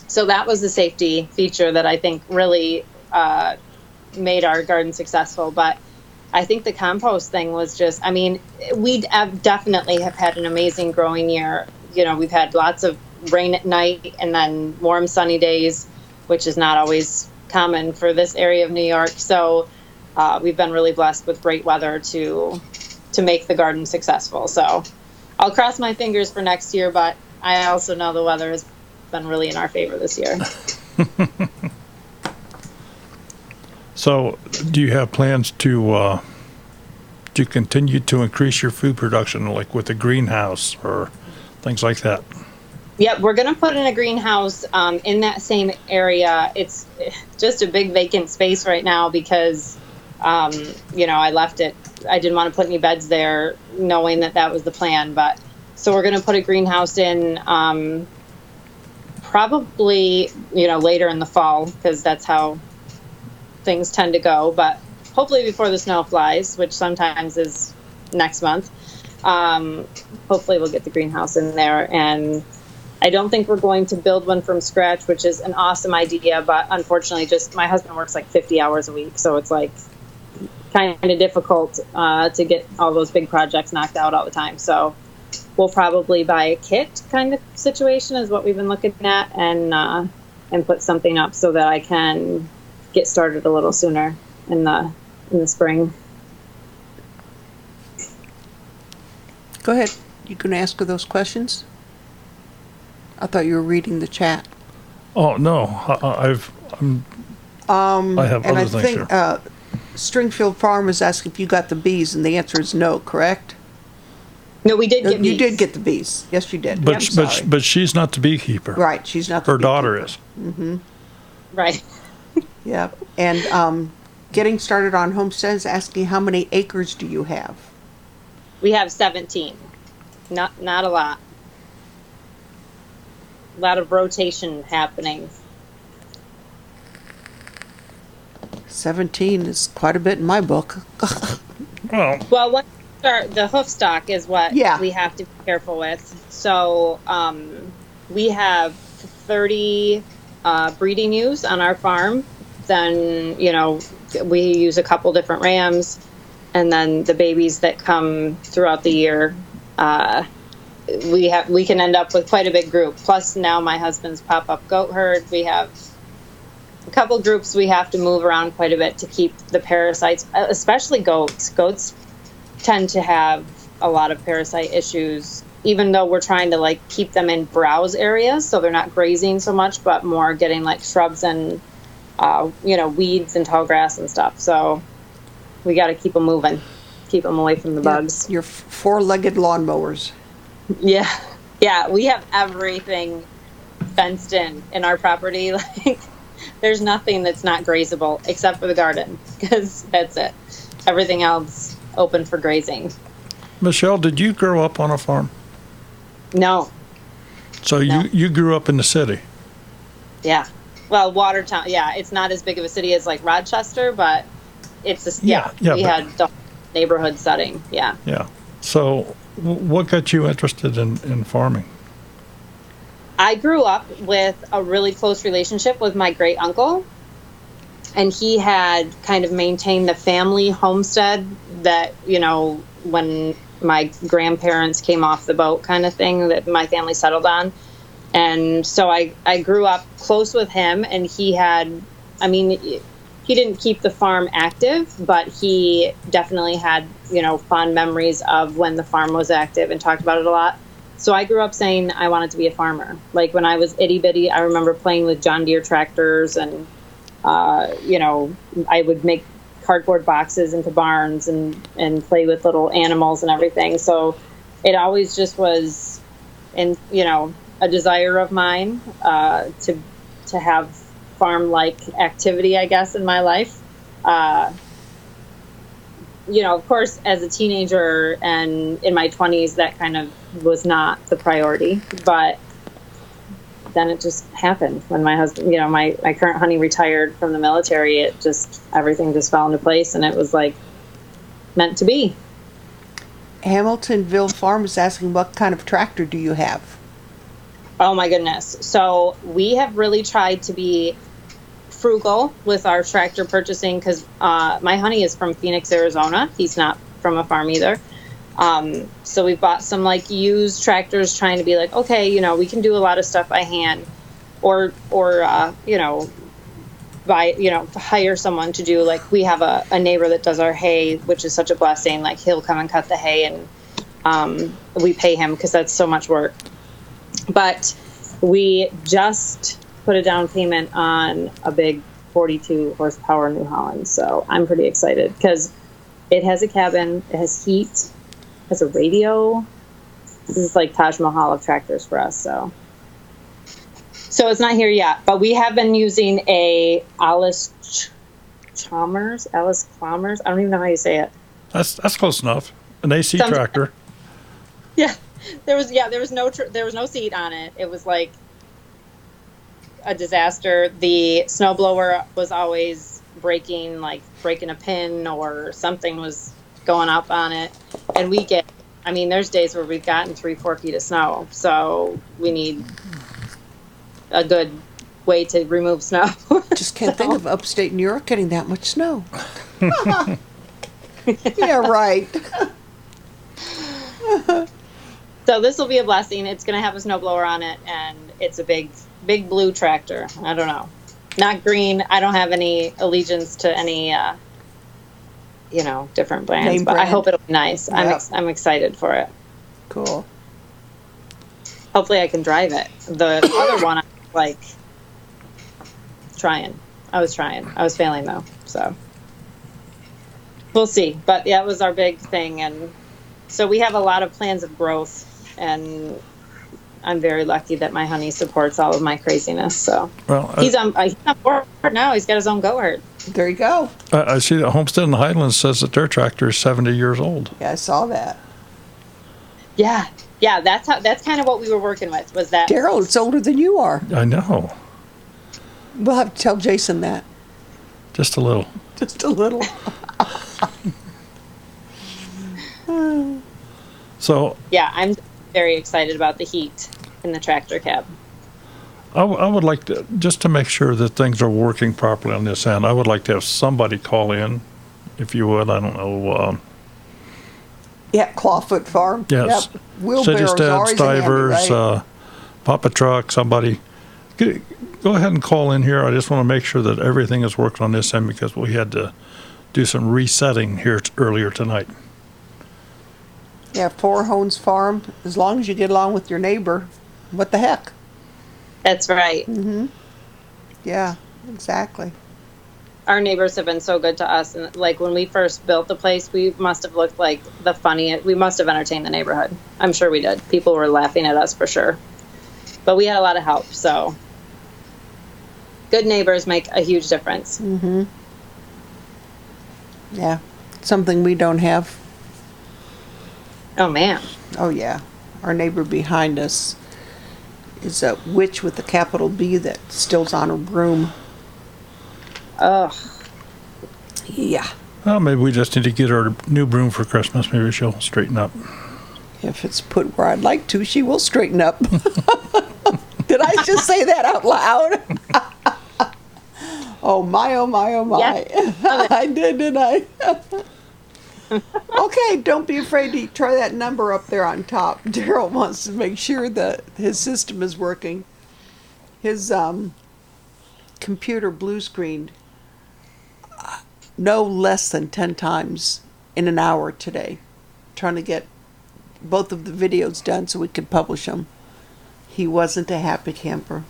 D: So that was the safety feature that I think really made our garden successful. But I think the compost thing was just, we definitely have had an amazing growing year. We've had lots of rain at night and then warm, sunny days, which is not always common for this area of New York. So we've been really blessed with great weather to make the garden successful. So I'll cross my fingers for next year, but I also know the weather has been really in our favor this year.
B: So, do you have plans to continue to increase your food production, like with a greenhouse or things like that?
D: Yep, we're going to put in a greenhouse in that same area. It's just a big vacant space right now because, I left it. I didn't want to put any beds there, knowing that was the plan. So we're going to put a greenhouse in probably, later in the fall, because that's how things tend to go, but hopefully before the snow flies, which sometimes is next month. Hopefully we'll get the greenhouse in there, and I don't think we're going to build one from scratch, which is an awesome idea, but unfortunately just my husband works like 50 hours a week, so it's like kind of difficult to get all those big projects knocked out all the time. So we'll probably buy a kit kind of situation is what we've been looking at, and put something up so that I can get started a little sooner in the spring.
C: Go ahead. You can ask her those questions. I thought you were reading the chat.
B: Oh no, I have other things here.
C: Stringfield Farm is asking if you got the bees, and the answer is no. Correct?
D: No, we did get bees.
C: You did get the bees. Yes, you did.
B: But she's not the beekeeper.
C: Right, she's not the
B: Her
C: beekeeper.
B: daughter is.
C: Mm-hmm.
D: Right.
C: Yeah, and getting started on Homestead is asking how many acres do you have?
D: We have 17. Not a lot. A lot of rotation happening.
C: 17 is quite a bit in my book.
D: Well, once you start, the hoof stock is what we have to be careful with. So we have 30 breeding ewes on our farm. Then, we use a couple different rams, and then the babies that come throughout the year. we can end up with quite a big group. Plus now my husband's pop-up goat herd. We have a couple groups we have to move around quite a bit to keep the parasites, especially goats. Goats tend to have a lot of parasite issues, even though we're trying to like keep them in browse areas so they're not grazing so much, but more getting like shrubs and weeds and tall grass and stuff. So we got to keep them moving, keep them away from the bugs.
C: Your four-legged lawnmowers.
D: Yeah, we have everything fenced in our property. Like, there's nothing that's not grazable except for the garden, because that's it. Everything else open for grazing.
B: Michelle, did you grow up on a farm?
D: No.
B: So
D: No.
B: you grew up in the city?
D: Yeah. Well, Watertown. Yeah, it's not as big of a city as like Rochester, but it's a, we had the neighborhood setting. Yeah.
B: Yeah. So what got you interested in farming?
D: I grew up with a really close relationship with my great uncle, and he had kind of maintained the family homestead that, when my grandparents came off the boat kind of thing that my family settled on. And so I grew up close with him, and he didn't keep the farm active, but he definitely had, fond memories of when the farm was active and talked about it a lot. So I grew up saying I wanted to be a farmer. Like when I was itty bitty, I remember playing with John Deere tractors, and, I would make cardboard boxes into barns and play with little animals and everything. So it always just was, a desire of mine to have farm-like activity, I guess, in my life. Of course, as a teenager and in my 20s, that kind of was not the priority. But then it just happened when my husband, my current honey retired from the military. Everything just fell into place, and it was like meant to be.
C: Hamiltonville Farm is asking, what kind of tractor do you have?
D: Oh my goodness. So we have really tried to be frugal with our tractor purchasing, because my honey is from Phoenix, Arizona. He's not from a farm either. So we bought some like used tractors, trying to be like, okay, we can do a lot of stuff by hand, or hire someone to do, like we have a neighbor that does our hay, which is such a blessing. Like he'll come and cut the hay, and we pay him because that's so much work. But we just put a down payment on a big 42 horsepower New Holland. So I'm pretty excited because it has a cabin, it has heat, has a radio. This is like Taj Mahal of tractors for us. So it's not here yet, but we have been using a Alice Chalmers. I don't even know how you say it.
B: That's close enough. An AC tractor.
D: Yeah. There was no seat on it. It was like a disaster. The snowblower was always breaking a pin, or something was going up on it. And there's days where we've gotten 3-4 feet of snow. So we need a good way to remove snow.
C: Just can't think of upstate New York getting that much snow. Yeah, right.
D: So this will be a blessing. It's going to have a snowblower on it, and it's a big blue tractor. I don't know. Not green. I don't have any allegiance to any, different brands, but I hope it'll be nice. Yep. I'm excited for it.
C: Cool.
D: Hopefully I can drive it. The other one, I was trying. I was failing though. So we'll see. But yeah, it was our big thing. And so we have a lot of plans of growth, and I'm very lucky that my honey supports all of my craziness. So he's on board now. He's got his own goat herd.
C: There you go.
B: I see that Homestead in the Highlands says that their tractor is 70 years old.
C: Yeah, I saw that.
D: Yeah, that's kind of what we were working with. Was that
C: Daryl? It's older than you are.
B: I know.
C: We'll have to tell Jason that.
B: Just a little.
C: Just a little.
B: So.
D: Yeah, I'm very excited about the heat in the tractor cab.
B: I would like to, just to make sure that things are working properly on this end, I would like to have somebody call in, if you would. I don't know,
C: Yeah, Clawfoot Farm.
B: Yes.
C: Yep. Wheelbarrows
B: City
C: always
B: stats,
C: handy,
B: divers,
C: right?
B: Papa Truck, somebody. Go ahead and call in here. I just want to make sure that everything is working on this end because we had to do some resetting here earlier tonight.
C: Yeah, Four Homes Farm. As long as you get along with your neighbor, what the heck?
D: That's right.
C: Yeah, exactly.
D: Our neighbors have been so good to us. And like when we first built the place, we must have looked like the funniest. We must have entertained the neighborhood. I'm sure we did. People were laughing at us for sure. But we had a lot of help. So good neighbors make a huge difference.
C: Yeah, something we don't have.
D: Oh, man.
C: Oh, yeah. Our neighbor behind us is a witch with a capital B that stills on her broom.
D: Ugh.
C: Yeah.
B: Well, maybe we just need to get her a new broom for Christmas. Maybe she'll straighten up.
C: If it's put where I'd like to, she will straighten up. Did I just say that out loud? Oh, my, oh, my, oh, my.
D: Yes.
C: I did, didn't I? Okay, don't be afraid to try that number up there on top. Daryl wants to make sure that his system is working. His computer blue screened no less than 10 times in an hour today, trying to get both of the videos done so we could publish them. He wasn't a happy camper.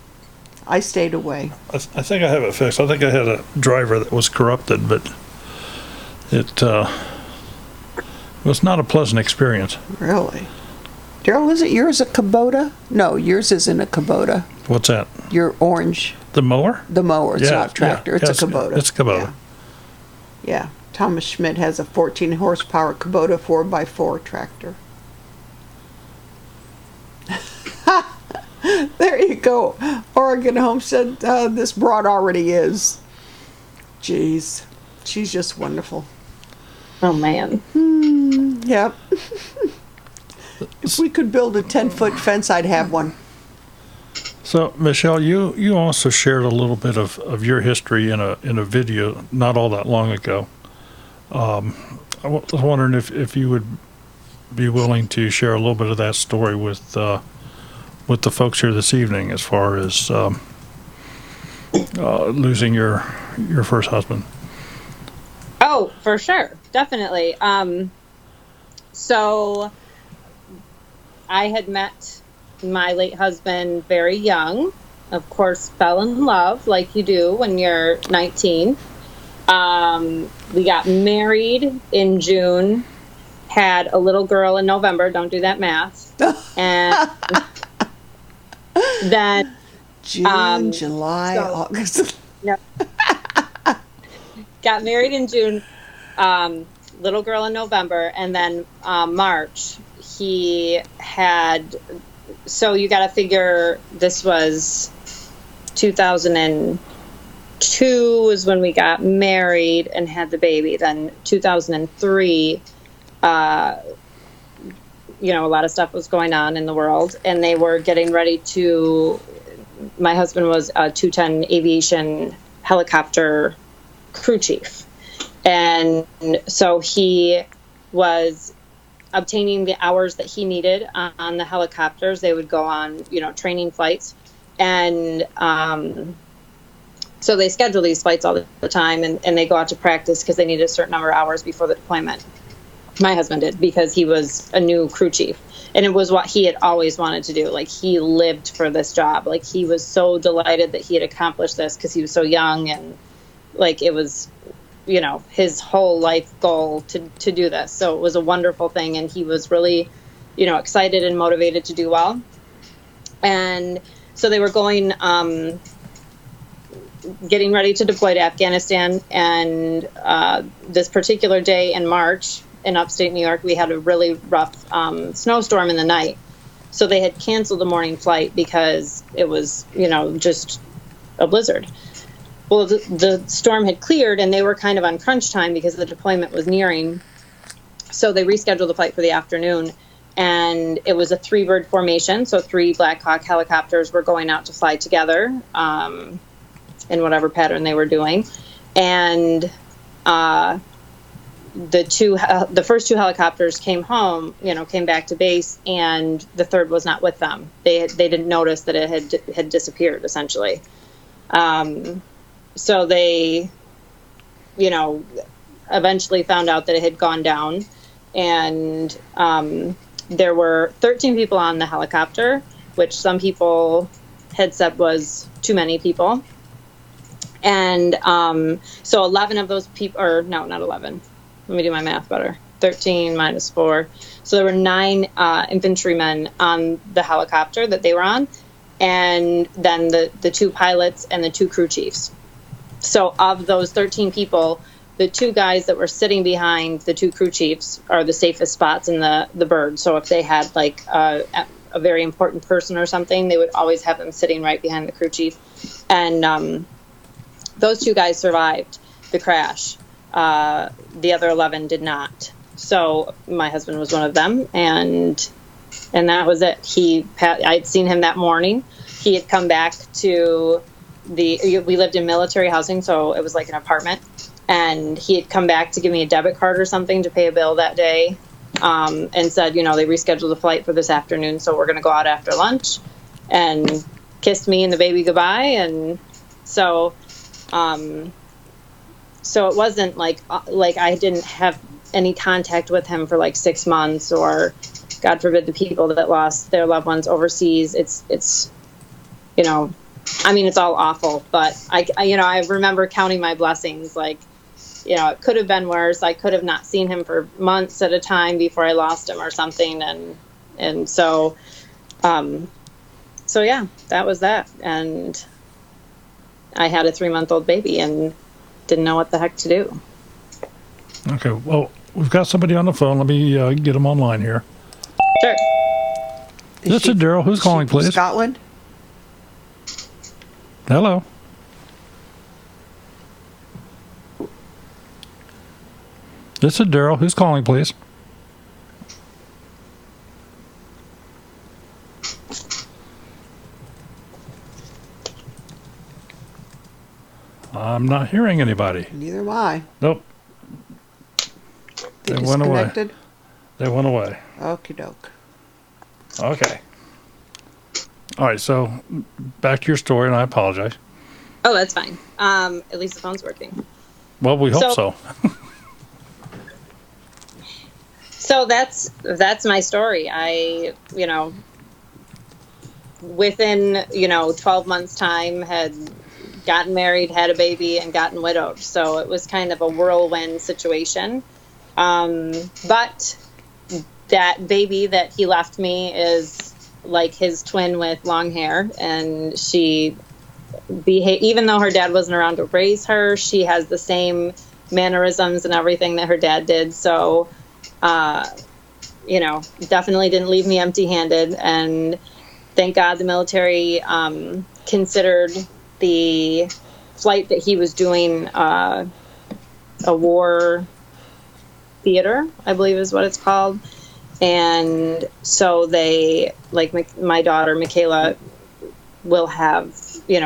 C: I stayed away.
B: I think I have it fixed. I think I had a driver that was corrupted, but it was not a pleasant experience.
C: Really? Daryl, is it yours a Kubota? No, yours isn't a Kubota.
B: What's that?
C: Your orange.
B: The mower?
C: The mower. It's
B: Yeah,
C: not a tractor.
B: yeah,
C: It's
B: yes,
C: a Kubota.
B: it's a Kubota.
C: Yeah. Yeah. Thomas Schmidt has a 14 horsepower Kubota 4x4 tractor. There you go. Oregon Homestead. This broad already is. Jeez. She's just wonderful.
D: Oh, man.
C: Yep. If we could build a 10-foot fence, I'd have one.
B: So, Michelle, you also shared a little bit of your history in a video not all that long ago. I was wondering if you would be willing to share a little bit of that story with the folks here this evening, as far as losing your first husband.
D: Oh, for sure. Definitely. So I had met my late husband very young. Of course, fell in love like you do when you're 19. We got married in June, had a little girl in November. Don't do that math. And then
C: June, July, August.
D: No. Got married in June, little girl in November, and then March he had. So you got to figure this was 2002 was when we got married and had the baby. Then 2003, a lot of stuff was going on in the world, and they were getting ready to. My husband was a 210 aviation helicopter crew chief, and so he was obtaining the hours that he needed on the helicopters. They would go on, training flights, and so they schedule these flights all the time, and they go out to practice because they needed a certain number of hours before the deployment. My husband did, because he was a new crew chief, and it was what he had always wanted to do. Like, he lived for this job. Like, he was so delighted that he had accomplished this because he was so young, and like, it was his whole life goal to do this. So it was a wonderful thing, and he was really excited and motivated to do well. And so they were going getting ready to deploy to Afghanistan, and this particular day in March in upstate New York, we had a really rough snowstorm in the night. So they had canceled the morning flight because it was just a blizzard. Well, the storm had cleared, and they were kind of on crunch time because the deployment was nearing. So they rescheduled the flight for the afternoon, and it was a 3-bird formation. So 3 Black Hawk helicopters were going out to fly together in whatever pattern they were doing. And the first two helicopters came home, came back to base, and the third was not with them. They didn't notice that it had disappeared, essentially. So they, eventually found out that it had gone down, and there were 13 people on the helicopter, which some people had said was too many people. And so 11 of those people, or no, not 11. Let me do my math better. 13 minus 4. So there were 9 infantrymen on the helicopter that they were on, and then the 2 pilots and the 2 crew chiefs. So of those 13 people, the 2 guys that were sitting behind the 2 crew chiefs are the safest spots in the bird. So if they had like a very important person or something, they would always have them sitting right behind the crew chief. And those 2 guys survived the crash. The other 11 did not. So my husband was one of them, and that was it. I'd seen him that morning. He had come back to we lived in military housing, so it was like an apartment. And he had come back to give me a debit card or something to pay a bill that day, and said, they rescheduled the flight for this afternoon, so we're going to go out after lunch, and kissed me and the baby goodbye. And so it wasn't like I didn't have any contact with him for like 6 months, or God forbid the people that lost their loved ones overseas. It's it's all awful, but I remember counting my blessings. Like, it could have been worse. I could have not seen him for months at a time before I lost him or something. And so yeah, that was that. And I had a 3-month-old baby and didn't know what the heck to do.
B: Okay, well, we've got somebody on the phone. Let me get him online here.
D: Sure.
B: This is Daryl. Who's calling, please?
C: Scotland?
B: Hello. This is Daryl. Who's calling, please? I'm not hearing anybody.
C: Neither am I.
B: Nope.
C: They
B: went away.
C: disconnected?
B: They went away.
C: Okie doke.
B: Okay. All right, so back to your story, and I apologize.
D: Oh, that's fine. At least the phone's working.
B: Well, we hope so.
D: So that's my story. I, within, 12 months time had gotten married, had a baby, and gotten widowed. So it was kind of a whirlwind situation. But that baby that he left me is like his twin with long hair, and she even though her dad wasn't around to raise her, she has the same mannerisms and everything that her dad did. So, definitely didn't leave me empty-handed. And thank God the military considered the flight that he was doing a war theater, I believe is what it's called. And so they, like my daughter, Michaela, will have,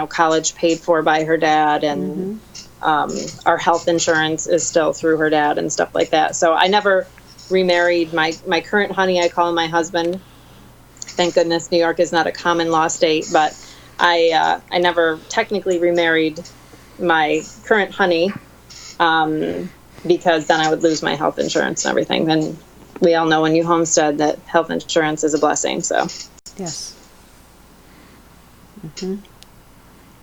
D: college paid for by her dad, and our health insurance is still through her dad and stuff like that. So I never remarried. My current honey, I call him my husband. Thank goodness New York is not a common law state, but I never technically remarried my current honey, because then I would lose my health insurance and everything. And we all know when you homestead that health insurance is a blessing. So
C: yes.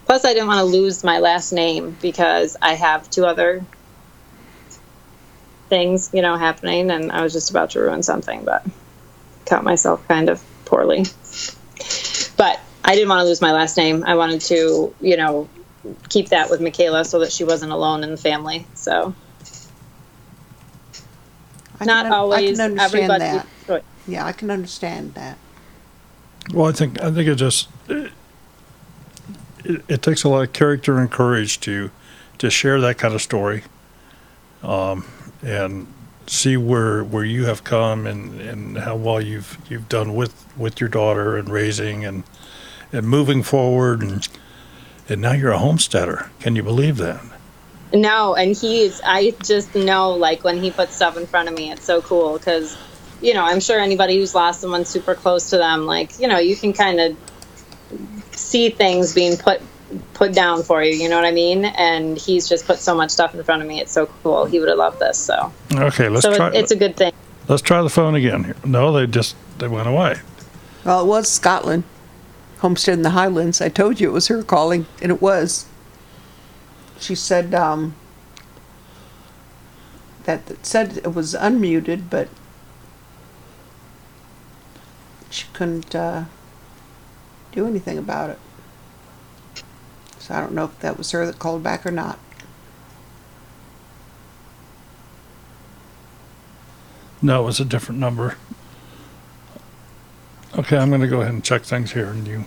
D: Plus, I didn't want to lose my last name because I have 2 other things, happening, and I was just about to ruin something, but caught myself kind of poorly. But I didn't want to lose my last name. I wanted to, keep that with Michaela so that she wasn't alone in the family. So not always
C: I can understand
D: everybody.
C: that. Yeah, I can understand that.
B: Well, I think it just it takes a lot of character and courage to share that kind of story, and see where you have come and how well you've done with your daughter and raising and moving forward, and now you're a homesteader. Can you believe that?
D: No, and I just know, like, when he puts stuff in front of me, it's so cool because, I'm sure anybody who's lost someone super close to them, like, you can kind of see things being put down for you, you know what I mean? And he's just put so much stuff in front of me. It's so cool. He would have loved this. So
B: okay, let's try.
D: It's a good thing.
B: Let's try the phone again here. No, they went away.
C: Well, it was Scotland, Homestead in the Highlands. I told you it was her calling, and it was. She said that it said it was unmuted, but she couldn't do anything about it. So I don't know if that was her that called back or not.
B: No, it was a different number. Okay, I'm going to go ahead and check things here, and you.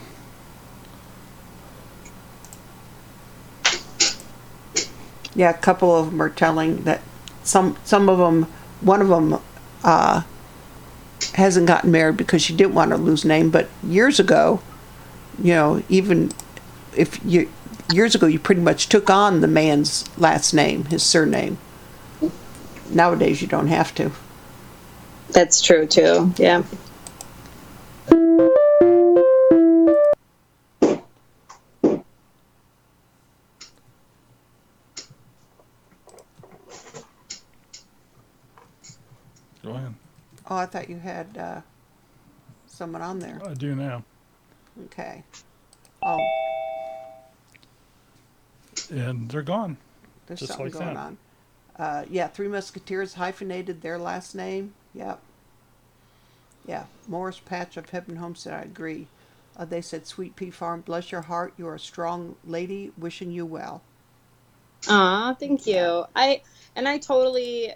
C: Yeah, a couple of them are telling that some of them, one of them hasn't gotten married because she didn't want to lose name. But years ago, even if years ago you pretty much took on the man's last name, his surname. Nowadays you don't have to.
D: That's true too. Yeah.
B: Go ahead.
C: Oh, I thought you had someone on there.
B: I do now.
C: Okay. Oh,
B: And they're gone.
C: there's
B: Just
C: something
B: like
C: going
B: that.
C: on. Yeah, Three Musketeers hyphenated their last name. Yep. Yeah, Morris Patch of Hebden Homestead, I agree. They said, Sweet Pea Farm, bless your heart. You're a strong lady. Wishing you well.
D: Aw, thank you. I totally,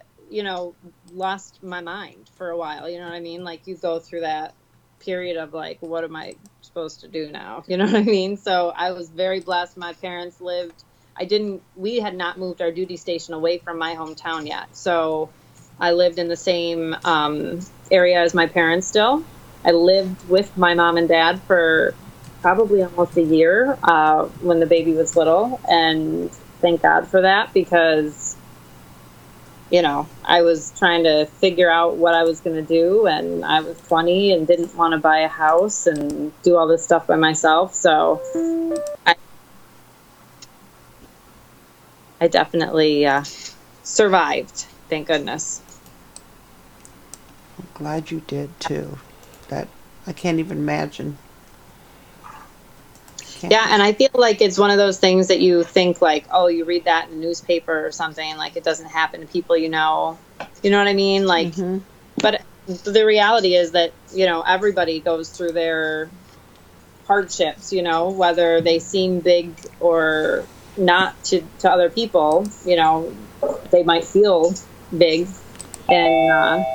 D: lost my mind for a while. You know what I mean? Like, you go through that period of like, what am I supposed to do now? You know what I mean? So I was very blessed. My parents we had not moved our duty station away from my hometown yet. So I lived in the same area as my parents still. I lived with my mom and dad for probably almost a year when the baby was little. And thank God for that because, I was trying to figure out what I was going to do. And I was 20 and didn't want to buy a house and do all this stuff by myself. So I definitely survived. Thank goodness.
C: I'm glad you did too. That I can't even imagine.
D: Yeah, and I feel like it's one of those things that you think like, oh, you read that in a newspaper or something, like it doesn't happen to people you know. You know what I mean? Like, But the reality is that, everybody goes through their hardships, whether they seem big or not to other people, they might feel big. And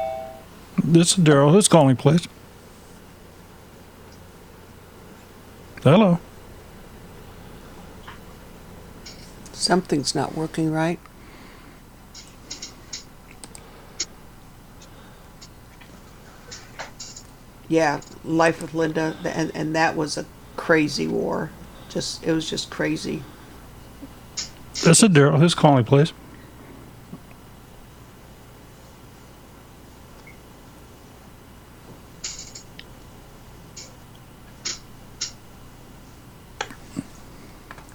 B: This is Daryl. Who's calling, please? Hello.
C: Something's not working right. Yeah, Life with Linda, and that was a crazy war. It was just crazy.
B: This is Daryl. Who's calling, please?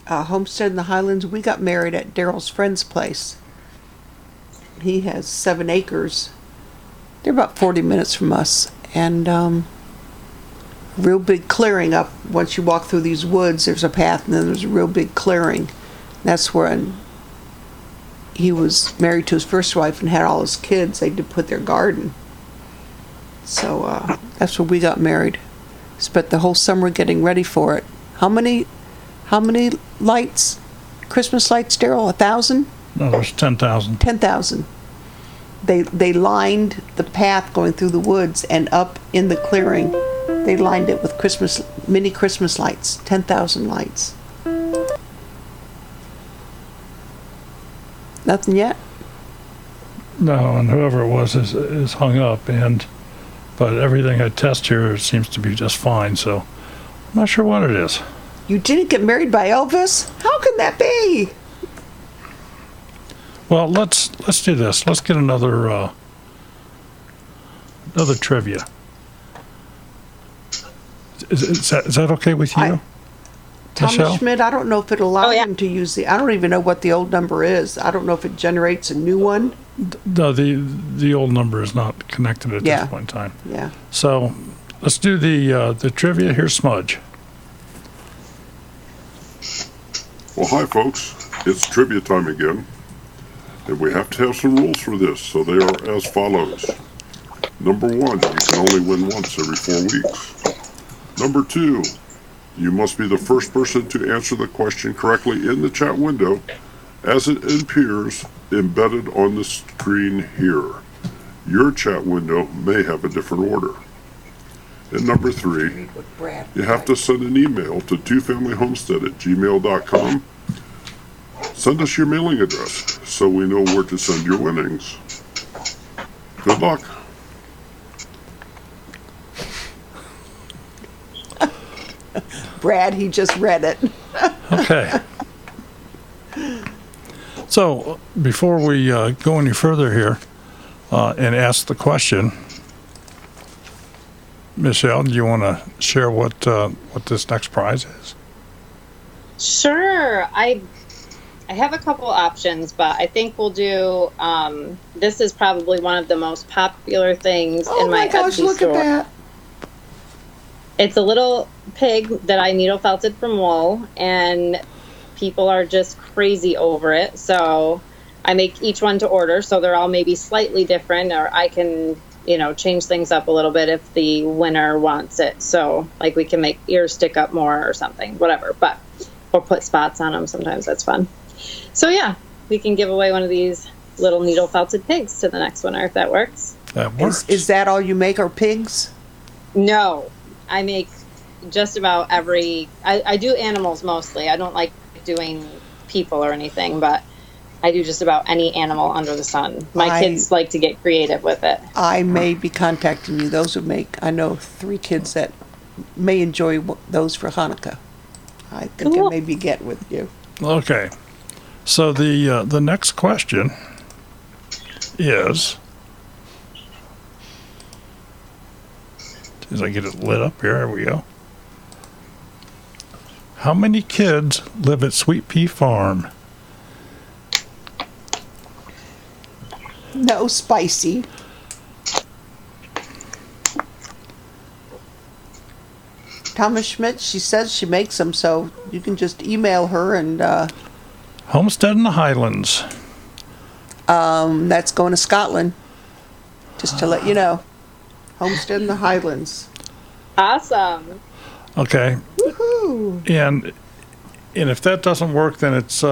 C: Homestead in the Highlands, we got married at Daryl's friend's place. He has 7 acres. They're about 40 minutes from us. And real big clearing up. Once you walk through these woods, there's a path, and then there's a real big clearing. That's when he was married to his first wife and had all his kids. They did put their garden. So that's where we got married. Spent the whole summer getting ready for it. How many lights? Christmas lights, Daryl? 1,000?
B: No, there's 10,000.
C: 10,000. They lined the path going through the woods, and up in the clearing, they lined it with mini Christmas lights. 10,000 lights. Nothing yet?
B: No, and whoever it was is hung up, but everything I test here seems to be just fine, so I'm not sure what it is.
C: You didn't get married by Elvis? How can that be?
B: Well, let's do this. Let's get another trivia. Is that okay with you,
C: Thomas
B: Michelle?
C: Schmidt, I don't know if it'll allow him to use I don't even know what the old number is. I don't know if it generates a new one.
B: No, the old number is not connected at this point in time.
C: Yeah.
B: So let's do the trivia. Here's Smudge.
E: Well, hi, folks. It's trivia time again. And we have to have some rules for this, so they are as follows. Number 1, you can only win once every 4 weeks. Number 2, you must be the first person to answer the question correctly in the chat window as it appears embedded on the screen here. Your chat window may have a different order. And number 3, you have to send an email to twofamilyhomestead@gmail.com. Send us your mailing address so we know where to send your winnings. Good luck.
C: Brad, he just read it.
B: Okay. So before we go any further here and ask the question, Michelle, do you want to share what this next prize is?
D: Sure. I have a couple options, but I think we'll do. This is probably one of the most popular things in my
C: gosh,
D: Etsy
C: look
D: store.
C: at that.
D: It's a little pig that I needle felted from wool, and people are just crazy over it. So I make each one to order, so they're all maybe slightly different, or I can, change things up a little bit if the winner wants it. So like we can make ears stick up more or something, whatever, or put spots on them. Sometimes that's fun. So yeah, we can give away one of these little needle felted pigs to the next winner if that works.
B: That works.
C: Is that all you make are pigs?
D: No, I make just about I do animals mostly. I don't like doing people or anything, but I do just about any animal under the sun. My kids like to get creative with it.
C: I may be contacting you. I know 3 kids that may enjoy those for Hanukkah. I think I may be getting with you.
B: Okay. So the next question is, as I get it lit up here we go. How many kids live at Sweet Pea Farm?
C: No, spicy. Thomas Schmidt, she says she makes them, so you can just email her and
B: Homestead in the Highlands.
C: that's going to Scotland. Just to let you know. Homestead in the Highlands.
D: Awesome.
B: Okay.
C: Woohoo!
B: And if that doesn't work, then it's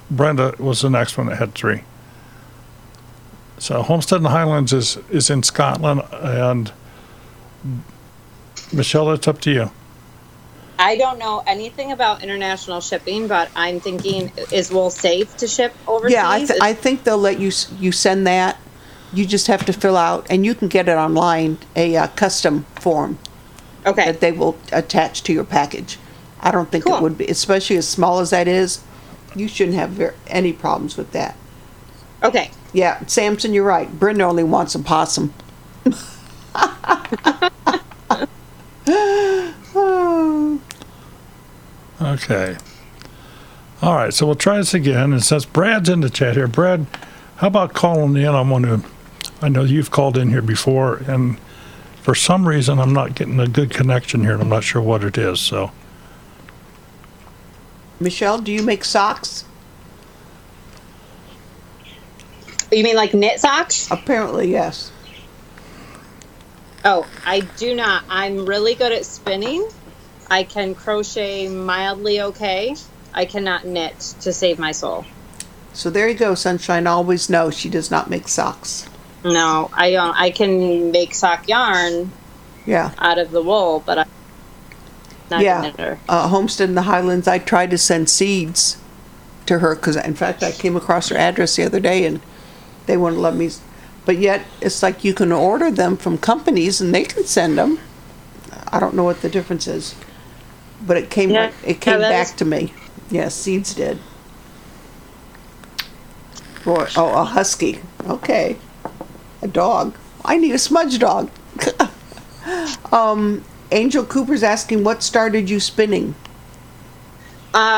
B: Brenda was the next one that had 3. So Homestead in the Highlands is in Scotland, and Michelle, it's up to you.
D: I don't know anything about international shipping, but I'm thinking, is wool safe to ship overseas?
C: Yeah, I think they'll let you send that. You just have to fill out, and you can get it online, a custom form
D: Okay.
C: that they will attach to your package. I don't think
D: Cool.
C: it would be, especially as small as that is, you shouldn't have any problems with that.
D: Okay.
C: Yeah, Samson, you're right. Brenda only wants a possum.
B: Okay. All right, so we'll try this again. And since Brad's in the chat here, Brad, how about calling in? I know you've called in here before, and for some reason I'm not getting a good connection here, and I'm not sure what it is. So,
C: Michelle, do you make socks?
D: You mean like knit socks?
C: Apparently, yes.
D: Oh, I do not. I'm really good at spinning. I can crochet mildly okay. I cannot knit to save my soul.
C: So there you go, Sunshine. Always know she does not make socks.
D: No, I don't. I can make sock yarn
C: Yeah.
D: out of the wool, but I'm not a
C: Yeah.
D: knitter.
C: Homestead in the Highlands, I tried to send seeds to her because, in fact, I came across her address the other day and they wouldn't let me. But yet, it's like you can order them from companies and they can send them. I don't know what the difference is, but it came back to me. Yes, seeds did. Oh, a husky. Okay. A dog. I need a smudge dog. Angel Cooper's asking, what started you spinning?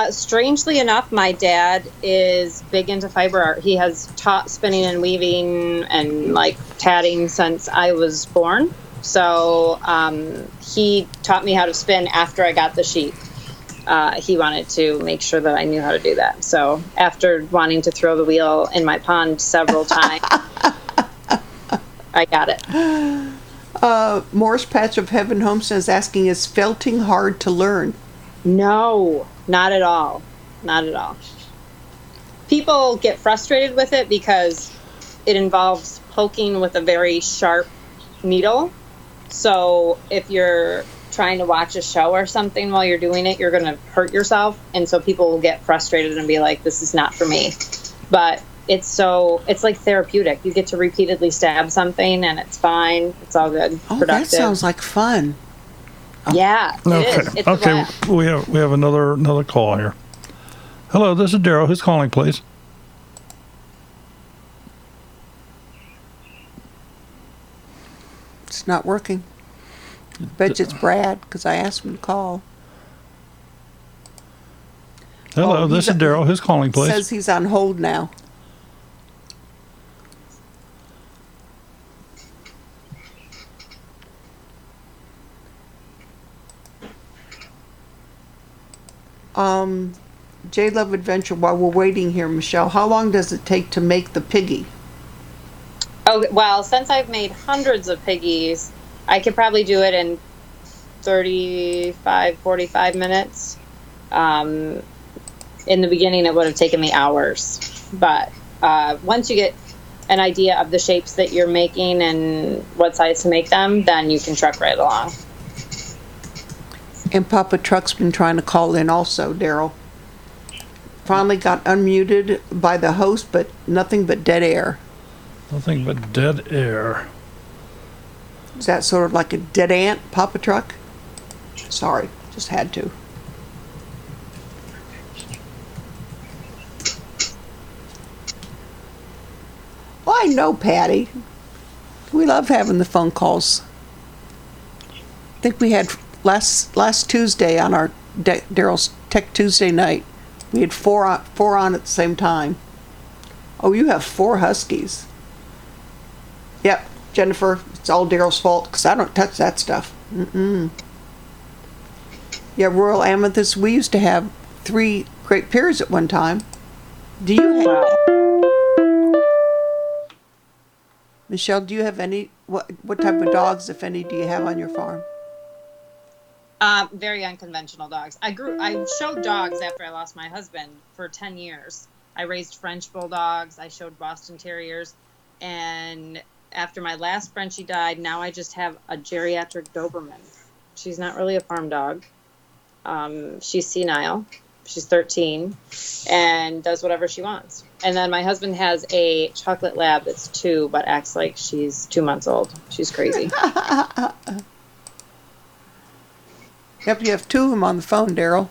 D: Strangely enough, my dad is big into fiber art. He has taught spinning and weaving and like tatting since I was born. So he taught me how to spin after I got the sheep. He wanted to make sure that I knew how to do that. So after wanting to throw the wheel in my pond several times, I got it.
C: Morris Patch of Heaven Homestead is asking, is felting hard to learn?
D: No, not at all. Not at all. People get frustrated with it because it involves poking with a very sharp needle. So if you're trying to watch a show or something while you're doing it, you're going to hurt yourself. And so people will get frustrated and be like, this is not for me. But it's like therapeutic. You get to repeatedly stab something and it's fine. It's all good.
C: Oh,
D: productive.
C: that sounds like fun.
D: Yeah, it is. It's
B: Okay. We have another call here. Hello, this is Daryl. Who's calling, please?
C: It's not working. I bet it's Brad, because I asked him to call.
B: Hello, this is Daryl. Who's calling, please?
C: Says he's on hold now. J-Love Adventure, while we're waiting here, Michelle, how long does it take to make the piggy?
D: Oh, well, since I've made hundreds of piggies, I could probably do it in 35, 45 minutes. In the beginning, it would have taken me hours. But once you get an idea of the shapes that you're making and what size to make them, then you can truck right along.
C: And Papa Truck's been trying to call in also, Daryl. Finally got unmuted by the host, but nothing but dead air.
B: Nothing but dead air.
C: Is that sort of like a dead ant, Papa Truck? Sorry, just had to. Well, I know, Patty. We love having the phone calls. I think we had last Tuesday on our Daryl's Tech Tuesday night. We had four on at the same time. Oh, you have 4 huskies. Yep, Jennifer, it's all Daryl's fault because I don't touch that stuff. Yeah, Royal Amethyst, we used to have 3 Great Pyrenees at one time. Do you have... Michelle, do you have any... What type of dogs, if any, do you have on your farm?
D: Very unconventional dogs. I showed dogs after I lost my husband for 10 years. I raised French bulldogs. I showed Boston Terriers. And after my last Frenchie died, now I just have a geriatric Doberman. She's not really a farm dog. She's senile. She's 13 and does whatever she wants. And then my husband has a chocolate lab that's 2, but acts like she's 2 months old. She's crazy.
C: Yep, you have 2 of them on the phone, Daryl.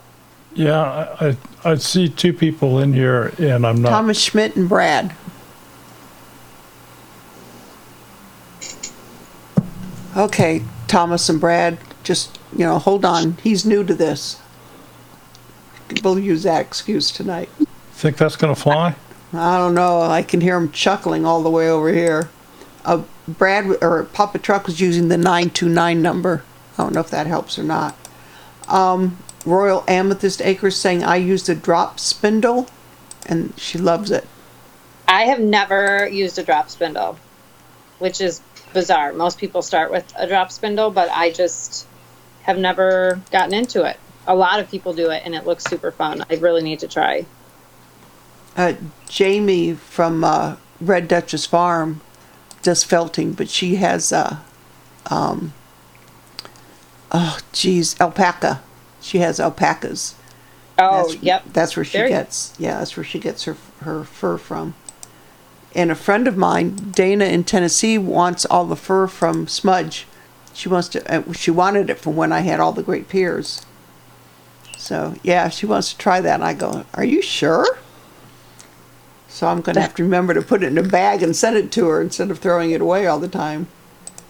B: Yeah, I see 2 people in here, and I'm not...
C: Thomas Schmidt and Brad. Okay, Thomas and Brad, just, hold on. He's new to this. We'll use that excuse tonight.
B: Think that's going to fly?
C: I don't know. I can hear him chuckling all the way over here. Brad, or Papa Truck, was using the 929 number. I don't know if that helps or not. Royal Amethyst Acres saying, I use the drop spindle, and she loves it.
D: I have never used a drop spindle, which is bizarre. Most people start with a drop spindle, but I just have never gotten into it. A lot of people do it, and it looks super fun. I really need to try.
C: Jamie from Red Duchess Farm does felting, but she has alpaca. She has alpacas.
D: Oh, yep.
C: That's where she gets. Yeah, that's where she gets her fur from. And a friend of mine, Dana in Tennessee, wants all the fur from Smudge. She wanted it from when I had all the Great Pyrenees. So yeah, she wants to try that. And I go, are you sure? So I'm going to have to remember to put it in a bag and send it to her instead of throwing it away all the time.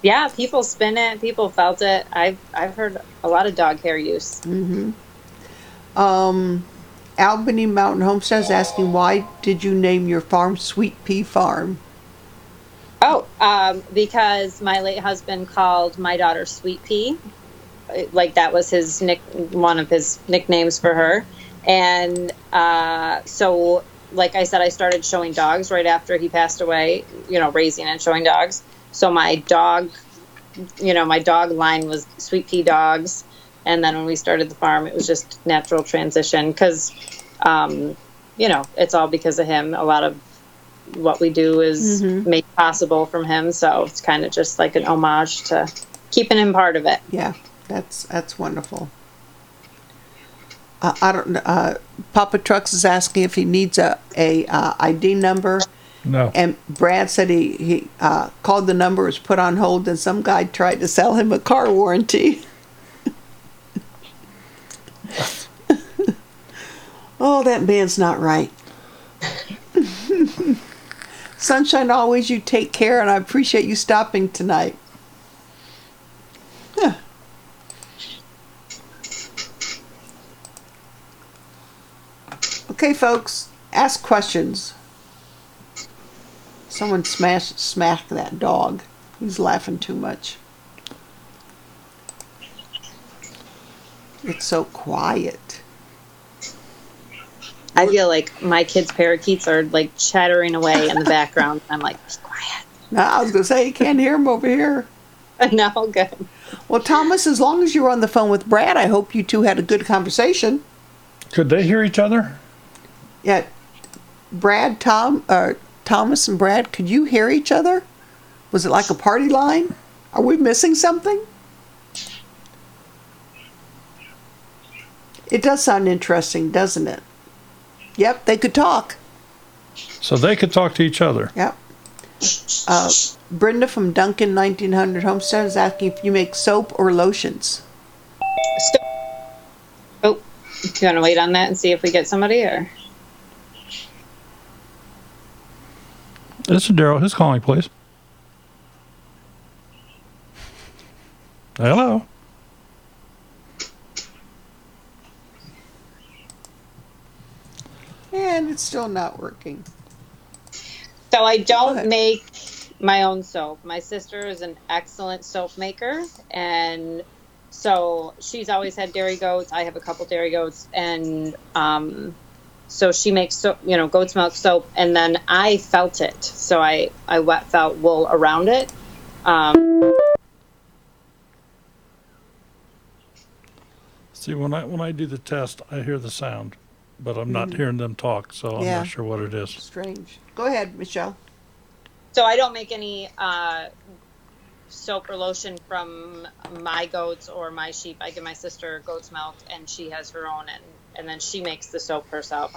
D: Yeah, people spin it. People felt it. I've heard a lot of dog hair use.
C: Mm-hmm. Albany Mountain Homestead is asking, why did you name your farm Sweet Pea Farm?
D: Oh, because my late husband called my daughter Sweet Pea. Like that was his one of his nicknames for her. And so, like I said, I started showing dogs right after he passed away, raising and showing dogs. So my dog line was Sweet Pea Dogs. And then when we started the farm, it was just natural transition because, it's all because of him. A lot of what we do is made possible from him. So it's kind of just like an homage to keeping him part of it.
C: Yeah, that's wonderful. I don't know. Papa Trucks is asking if he needs a ID number.
B: No.
C: And Brad said he called the number, was put on hold, and some guy tried to sell him a car warranty. Oh, that man's not right. Sunshine, always you take care, and I appreciate you stopping tonight. Huh. Okay, folks, ask questions. Someone smacked that dog. He's laughing too much. It's so quiet.
D: I feel like my kids' parakeets are like chattering away in the background. I'm like, be quiet.
C: No, I was going to say, you can't hear him over here.
D: No, good.
C: Well, Thomas, as long as you were on the phone with Brad, I hope you two had a good conversation.
B: Could they hear each other?
C: Yeah. Thomas and Brad, could you hear each other? Was it like a party line? Are we missing something? It does sound interesting, doesn't it? Yep, they could talk.
B: So they could talk to each other.
C: Yep. Brenda from Duncan 1900 Homestead is asking if you make soap or lotions.
D: Oh, you want to wait on that and see if we get somebody or?
B: This is Daryl. Who's calling, please? Hello.
C: And it's still not working.
D: So I don't make my own soap. My sister is an excellent soap maker, and so she's always had dairy goats. I have a couple dairy goats, and so she makes goat's milk soap, and then I felt it. So I wet felt wool around it.
B: See, when I do the test, I hear the sound, but I'm not hearing them talk, so I'm not sure what it is.
C: Strange. Go ahead, Michelle.
D: So I don't make any soap or lotion from my goats or my sheep. I give my sister goat's milk, and she has her own, and then she makes the soap herself.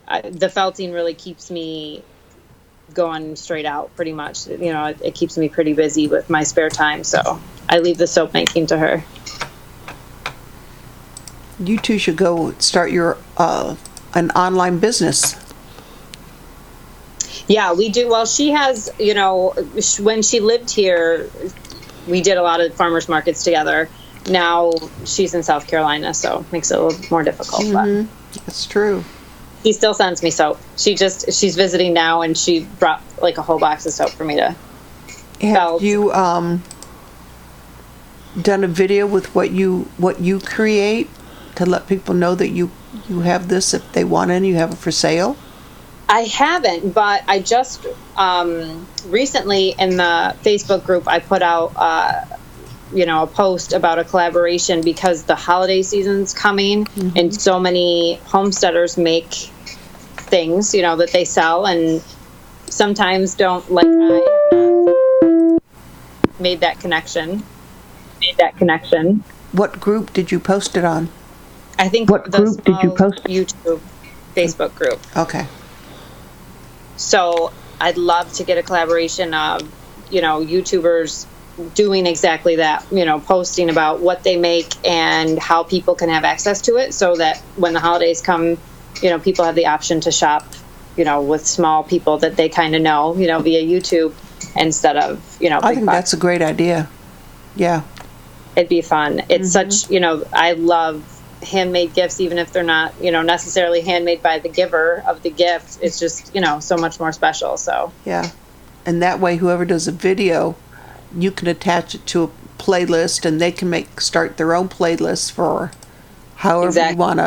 D: The felting really keeps me going straight out pretty much. It keeps me pretty busy with my spare time, so I leave the soap making to her.
C: You two should go start your an online business.
D: Yeah, we do. Well, she has, when she lived here, we did a lot of farmers markets together. Now she's in South Carolina, so it makes it a little more difficult. But
C: That's true.
D: she still sends me soap. She's visiting now, and she brought like a whole box of soap for me to.
C: Have you done a video with what you create to let people know that you have this if they want any, you have it for sale?
D: I haven't, but I just recently in the Facebook group I put out a post about a collaboration because the holiday season's coming, and so many homesteaders make things that they sell, and sometimes don't, like I have not made that connection.
C: What group did you post it on?
D: I think
C: What group did you post it?
D: YouTube, Facebook group.
C: Okay.
D: So I'd love to get a collaboration of, YouTubers doing exactly that, posting about what they make and how people can have access to it so that when the holidays come, people have the option to shop with small people that they kind of know, via YouTube instead of,
C: I think that's a great idea. Yeah.
D: It'd be fun. It's such, I love handmade gifts, even if they're not, necessarily handmade by the giver of the gift. It's just, so much more special. So,
C: yeah. And that way, whoever does a video, you can attach it to a playlist and they can start their own playlist for however you want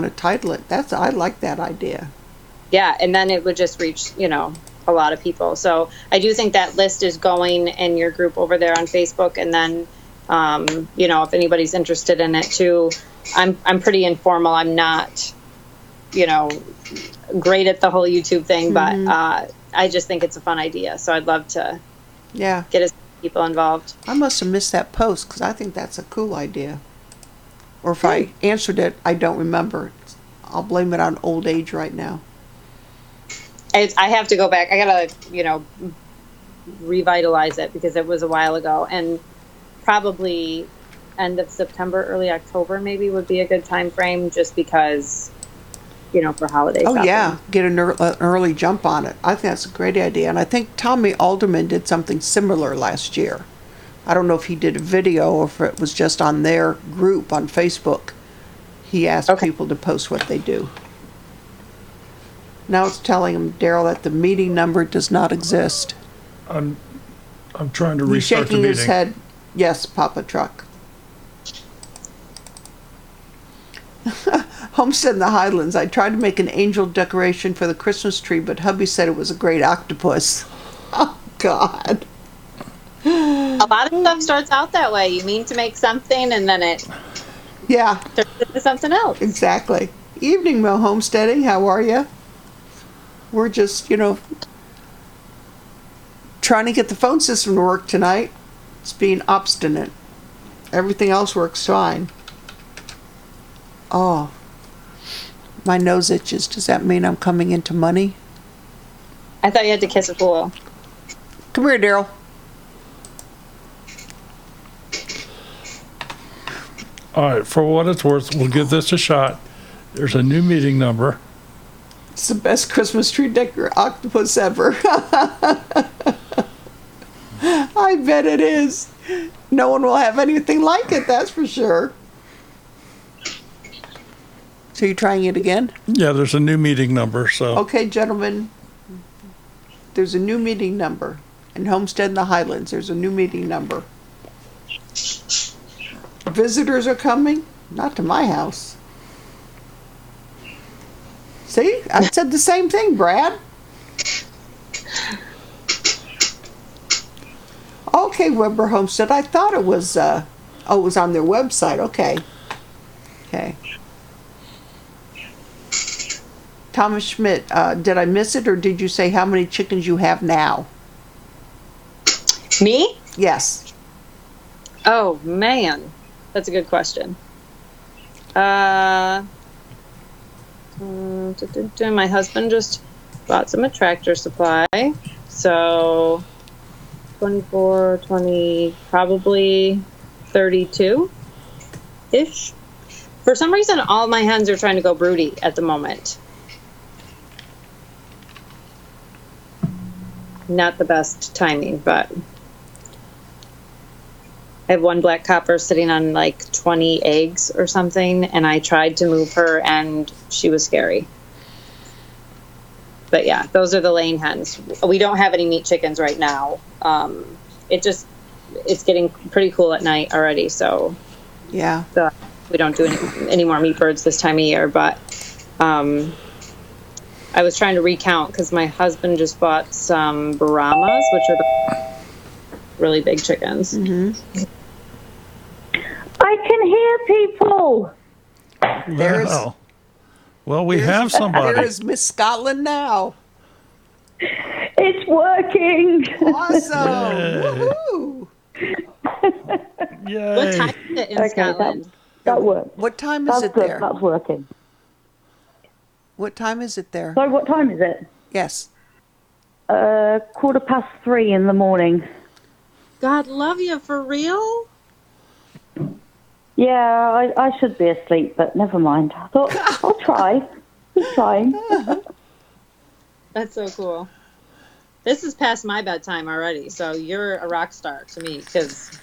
C: to title it. I like that idea.
D: Yeah. And then it would just reach, a lot of people. So I do think that list is going in your group over there on Facebook. And then, if anybody's interested in it too, I'm pretty informal. I'm not, great at the whole YouTube thing, but I just think it's a fun idea. So I'd love to get as many people involved.
C: I must have missed that post because I think that's a cool idea. Or if I answered it, I don't remember. I'll blame it on old age right now.
D: I have to go back. I gotta, revitalize it because it was a while ago, and probably end of September, early October maybe would be a good time frame, just because, for holiday shopping.
C: Yeah, get an early jump on it. I think that's a great idea, and I think Tommy Alderman did something similar last year. I don't know if he did a video or if it was just on their group on Facebook. He asked people to post what they do. Now it's telling him, Daryl, that the meeting number does not exist.
B: I'm trying to
C: He's
B: restart the
C: shaking
B: meeting.
C: his head. Yes, Papa Truck. Homestead in the Highlands. I tried to make an angel decoration for the Christmas tree, but hubby said it was a great octopus. Oh, God.
D: A lot of stuff starts out that way. You mean to make something, and then it turns into something else.
C: Exactly. Evening, Mo Homesteading. How are you? We're just, trying to get the phone system to work tonight. It's being obstinate. Everything else works fine. Oh, my nose itches. Does that mean I'm coming into money?
D: I thought you had to kiss a pool.
C: Come here, Daryl.
B: All right, for what it's worth, we'll give this a shot. There's a new meeting number.
C: It's the best Christmas tree octopus ever. I bet it is. No one will have anything like it, that's for sure. So you're trying it again?
B: Yeah, there's a new meeting number, so.
C: Okay, gentlemen. There's a new meeting number. In Homestead in the Highlands, there's a new meeting number. Visitors are coming? Not to my house. See? I said the same thing, Brad. Okay, Weber Homestead. I thought it was, it was on their website. Okay. Okay. Thomas Schmidt, did I miss it, or did you say how many chickens you have now?
D: Me?
C: Yes.
D: Oh, man. That's a good question. My husband just bought some at Tractor Supply. So 24, 20, probably 32-ish. For some reason, all my hens are trying to go broody at the moment. Not the best timing, but I have one black copper sitting on like 20 eggs or something, and I tried to move her, and she was scary. But yeah, those are the laying hens. We don't have any meat chickens right now. It's getting pretty cool at night already, so
C: yeah.
D: We don't do any more meat birds this time of year, but I was trying to recount because my husband just bought some Brahmas, which are the really big chickens.
C: Mm-hmm.
F: I can hear people.
B: Wow. Well, we have somebody.
C: There is Miss Scotland now.
F: It's working.
C: Awesome. Woohoo.
B: Yay.
D: What time is it in Scotland?
F: That works.
C: What time is
F: That's
C: it
F: good.
C: there?
F: That's working.
C: What time is it there?
F: So what time is it?
C: Yes.
F: 3:15 in the morning.
D: God love you, for real?
F: Yeah, I should be asleep, but never mind. I thought I'll try. Keep trying.
D: That's so cool. This is past my bedtime already, so you're a rock star to me because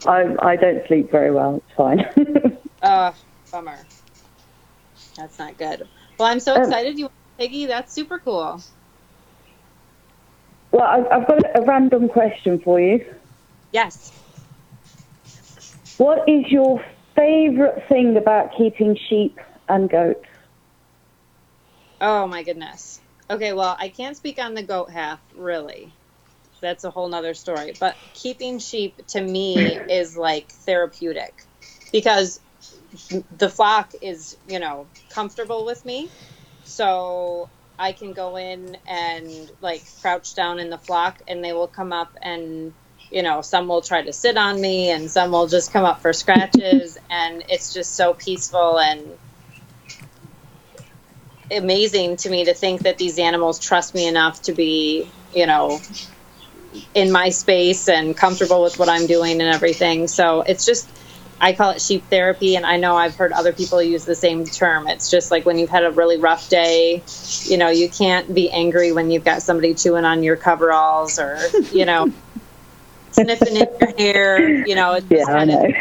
F: I don't sleep very well. It's fine.
D: bummer. That's not good. Well, I'm so excited you want Piggy. That's super cool.
F: Well, I've got a random question for you.
D: Yes.
F: What is your favourite thing about keeping sheep and goats?
D: Oh my goodness. Okay, well, I can't speak on the goat half, really. That's a whole nother story. But keeping sheep to me is like therapeutic because the flock is, comfortable with me. So I can go in and like crouch down in the flock and they will come up and, some will try to sit on me and some will just come up for scratches. And it's just so peaceful and amazing to me to think that these animals trust me enough to be, in my space and comfortable with what I'm doing and everything. So it's just, I call it sheep therapy. And I know I've heard other people use the same term. It's just like when you've had a really rough day, you can't be angry when you've got somebody chewing on your coveralls or, sniffing in your hair, it's just
F: I know.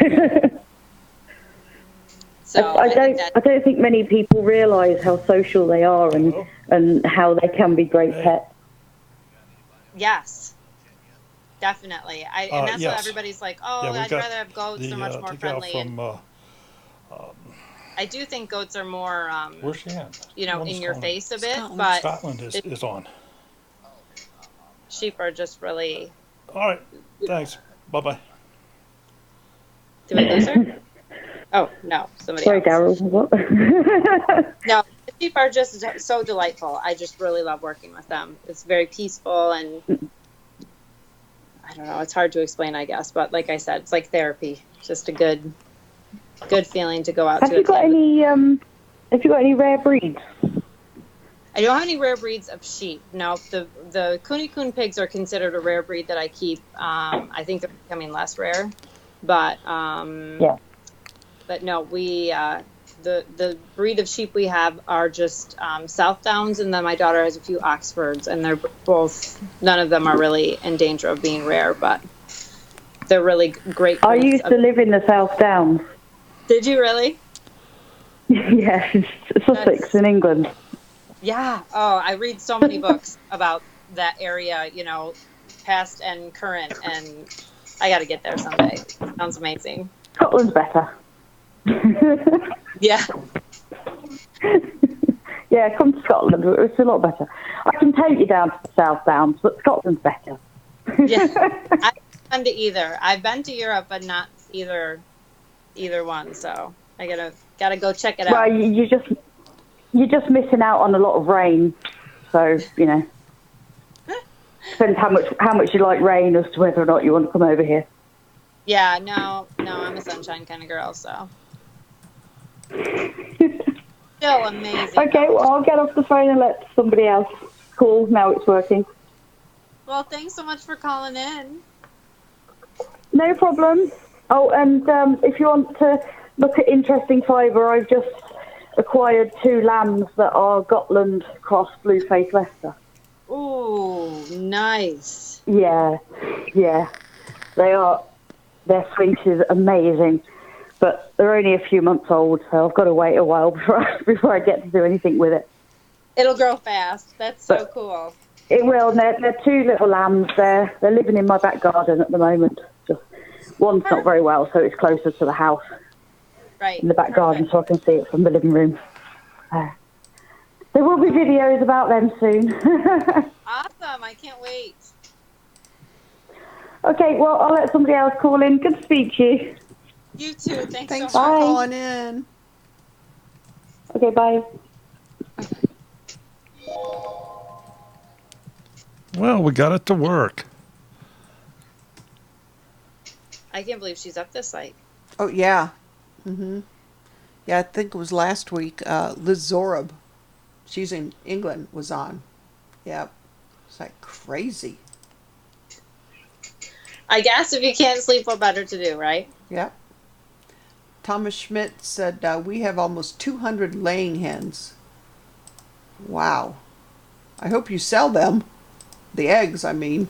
D: So
F: I don't think many people realise how social they are and how they can be great pets.
D: Yes, definitely. And that's
B: yes.
D: what everybody's like, I'd rather have goats. They're much more friendly. I do think goats are more,
B: where's she at?
D: in your face a bit.
C: Scotland.
D: But
B: Scotland is on.
D: sheep are just really...
B: All right. Thanks. Bye-bye.
D: Do I lose her? Oh, no. Somebody
F: Sorry,
D: else.
F: Daryl. What?
D: No, the sheep are just so delightful. I just really love working with them. It's very peaceful and I don't know. It's hard to explain, I guess. But like I said, it's like therapy. It's just a good feeling to go out to.
F: Have you got any rare breeds?
D: I don't have any rare breeds of sheep. No, the Kuni Kun pigs are considered a rare breed that I keep. I think they're becoming less rare, but
F: Yeah.
D: But no, we the breed of sheep we have are just South Downs, and then my daughter has a few Oxfords, and they're both. None of them are really in danger of being rare, but they're really great.
F: I used to live in the South Downs.
D: Did you really?
F: Yes, Sussex in England.
D: Yeah. Oh, I read so many books about that area, past and current, and I got to get there someday. Sounds amazing.
F: Scotland's better.
D: Yeah.
F: Yeah, come to Scotland. It's a lot better. I can take you down to the South Downs, but Scotland's better.
D: Yeah. I've been to either. I've been to Europe, but not either one. So I gotta go check it out.
F: Well, you're just missing out on a lot of rain. So depends how much you like rain as to whether or not you want to come over here.
D: Yeah, no, I'm a sunshine kind of girl, so. Still amazing.
F: Okay, well, I'll get off the phone and let somebody else call. Now it's working.
D: Well, thanks so much for calling in.
F: No problem. Oh, and if you want to look at interesting fibre, I've just acquired 2 lambs that are Gotland cross blue-faced Leicester.
D: Ooh, nice.
F: Yeah. They are. Their fleece is amazing, but they're only a few months old, so I've got to wait a while before I get to do anything with it.
D: It'll grow fast. That's so cool.
F: It will. They're 2 little lambs. They're living in my back garden at the moment. Just one's not very well, so it's closer to the house.
D: Right.
F: In the back garden, so I can see it from the living room. There will be videos about them soon.
D: Awesome. I can't wait.
C: Okay, well, I'll let somebody else call in. Good to speak to you.
D: You too. Thanks so much.
C: for calling in.
F: Okay, bye.
B: Well, we got it to work.
D: I can't believe she's up this late.
C: Oh, yeah. Mm-hmm. Yeah, I think it was last week. Liz Zorab, she's in England, was on. Yep. It's like crazy.
D: I guess if you can't sleep, what better to do, right?
C: Yep. Thomas Schmidt said, we have almost 200 laying hens. Wow. I hope you sell them. The eggs, I mean.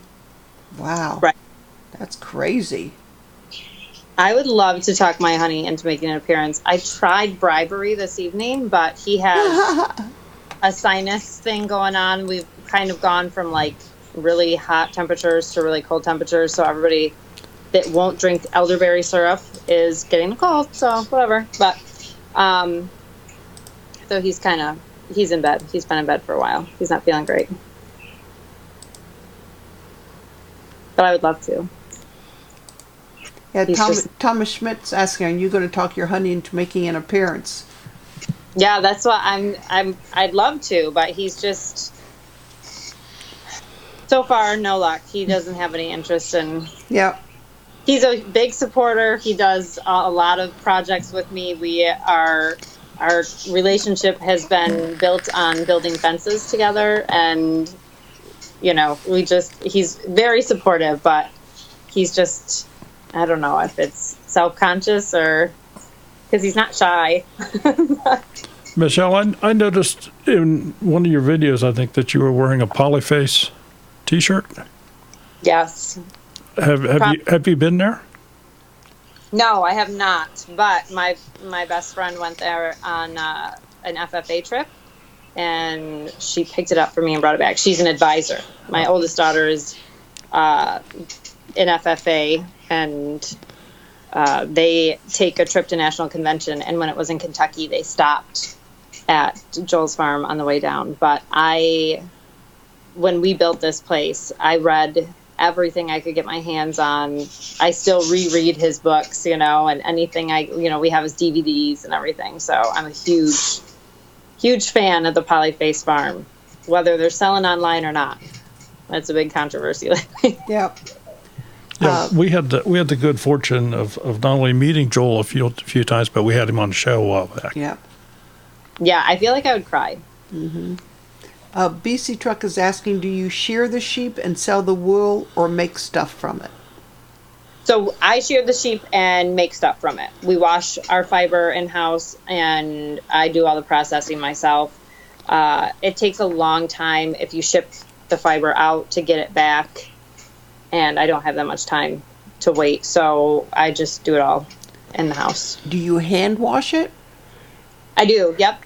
C: Wow.
D: Right.
C: That's crazy.
D: I would love to talk my honey into making an appearance. I tried bribery this evening, but he has a sinus thing going on. We've kind of gone from like really hot temperatures to really cold temperatures. So everybody that won't drink elderberry syrup is getting a cold. So whatever. But so he's in bed. He's been in bed for a while. He's not feeling great. But I would love to.
C: Yeah, Thomas Schmidt's asking, are you going to talk your honey into making an appearance?
D: Yeah, that's what I'd love to, but he's just, so far, no luck. He doesn't have any interest in.
C: Yeah.
D: He's a big supporter. He does a lot of projects with me. Our relationship has been built on building fences together, and he's very supportive, but he's just, I don't know if it's self-conscious or because he's not shy.
B: Michelle, I noticed in one of your videos, I think, that you were wearing a Polyface T-shirt.
D: Yes.
B: Have you been there?
D: No, I have not. But my best friend went there on an FFA trip, and she picked it up for me and brought it back. She's an advisor. My oldest daughter is in FFA, and they take a trip to National Convention. And when it was in Kentucky, they stopped at Joel's farm on the way down. But when we built this place, I read everything I could get my hands on. I still reread his books, and anything we have his DVDs and everything. So I'm a huge fan of the Polyface Farm, whether they're selling online or not. That's a big controversy lately.
C: Yep.
B: Yeah, we had the good fortune of not only meeting Joel a few times, but we had him on the show a while back.
C: Yep.
D: Yeah, I feel like I would cry.
C: Mm-hmm. BC Truck is asking, do you shear the sheep and sell the wool or make stuff from it?
D: So I shear the sheep and make stuff from it. We wash our fiber in-house, and I do all the processing myself. It takes a long time if you ship the fiber out to get it back, and I don't have that much time to wait, so I just do it all in the house.
C: Do you hand wash it?
D: I do. Yep.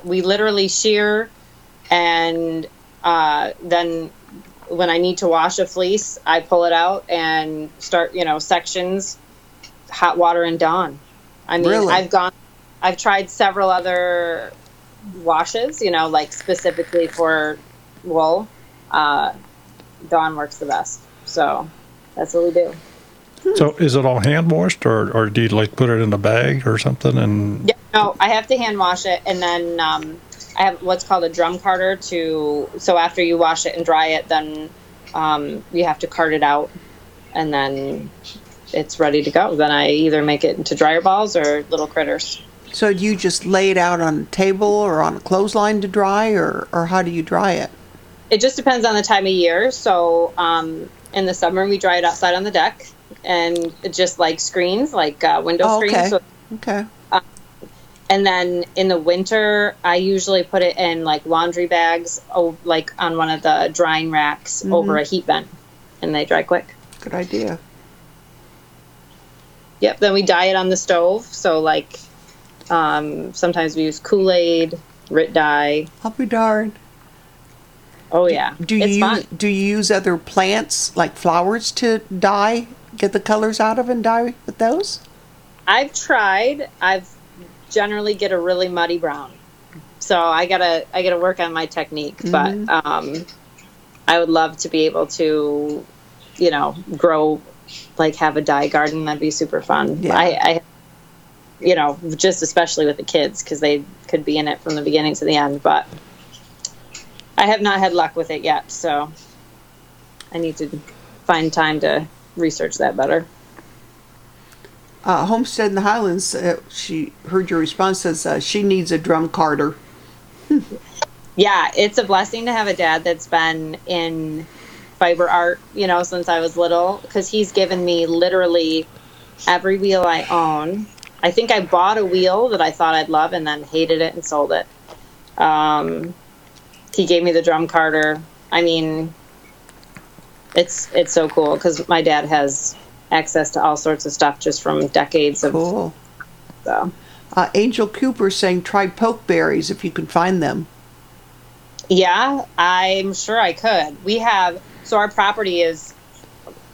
D: We literally shear, and then when I need to wash a fleece, I pull it out and start, sections, hot water and dawn.
C: Really?
D: I've tried several other washes, like specifically for wool. Dawn works the best. So that's what we do.
B: So is it all hand washed, or do you put it in a bag or something? And
D: yeah, no, I have to hand wash it, and then I have what's called a drum carter so after you wash it and dry it, then you have to cart it out, and then it's ready to go. Then I either make it into dryer balls or little critters.
C: So do you just lay it out on a table or on a clothesline to dry, or how do you dry it?
D: It just depends on the time of year. So in the summer, we dry it outside on the deck, and just like screens, window screens.
C: Okay.
D: So,
C: okay.
D: And then in the winter, I usually put it in laundry bags, on one of the drying racks over a heat vent, and they dry quick.
C: Good idea.
D: Yep. Then we dye it on the stove. So sometimes we use Kool-Aid, Rit dye.
C: I'll be darned.
D: Oh yeah.
C: Do you use other plants like flowers to dye, get the colors out of and dye with those? I've
D: tried. I've generally get a really muddy brown. So I gotta work on my technique, but I would love to be able to, grow, have a dye garden. That'd be super fun. Yeah. I just especially with the kids, because they could be in it from the beginning to the end, but I have not had luck with it yet, so I need to find time to research that better.
C: Homestead in the Highlands, she heard your response, says she needs a drum carter.
D: Yeah, it's a blessing to have a dad that's been in fiber art, since I was little, because he's given me literally every wheel I own. I think I bought a wheel that I thought I'd love and then hated it and sold it. He gave me the drum carter. I mean, it's so cool because my dad has access to all sorts of stuff just from decades of.
C: Cool.
D: So.
C: Angel Cooper saying try pokeberries if you can find them.
D: Yeah, I'm sure I could. So our property is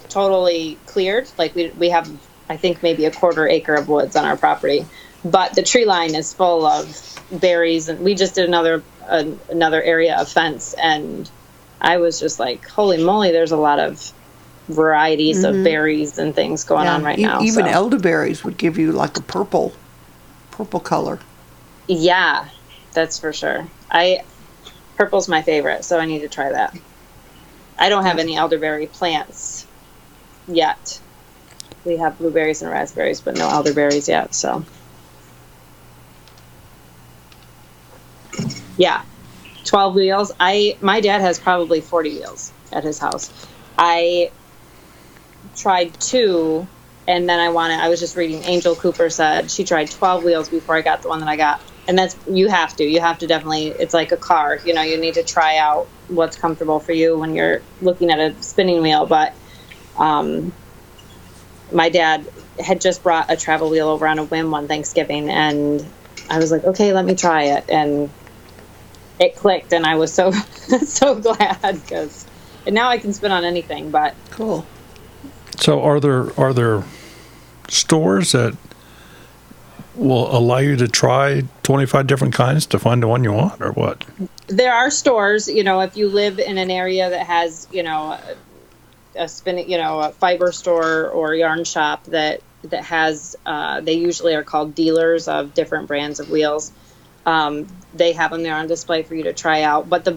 D: totally cleared. Like we have, I think, maybe a 1/4 acre of woods on our property, but the tree line is full of berries, and we just did another area of fence, and I was just like, holy moly, there's a lot of varieties of berries and things going on right now.
C: Even elderberries would give you like a purple color.
D: Yeah, that's for sure. Purple's my favorite, so I need to try that. I don't have any elderberry plants yet. We have blueberries and raspberries, but no elderberries yet, so. Yeah, 12 wheels. My dad has probably 40 wheels at his house. I tried 2, and then I was just reading, Angel Cooper said she tried 12 wheels before I got the one that I got. And that's, you have to definitely, it's like a car, you need to try out what's comfortable for you when you're looking at a spinning wheel. But my dad had just brought a travel wheel over on a whim one Thanksgiving, and I was like, okay, let me try it. And it clicked, and I was so glad, and now I can spin on anything. But
C: cool.
B: So are there stores that will allow you to try 25 different kinds to find the one you want, or what?
D: There are stores, if you live in an area that has, a spinning, a fiber store or yarn shop that has, they usually are called dealers of different brands of wheels. They have them there on display for you to try out. But the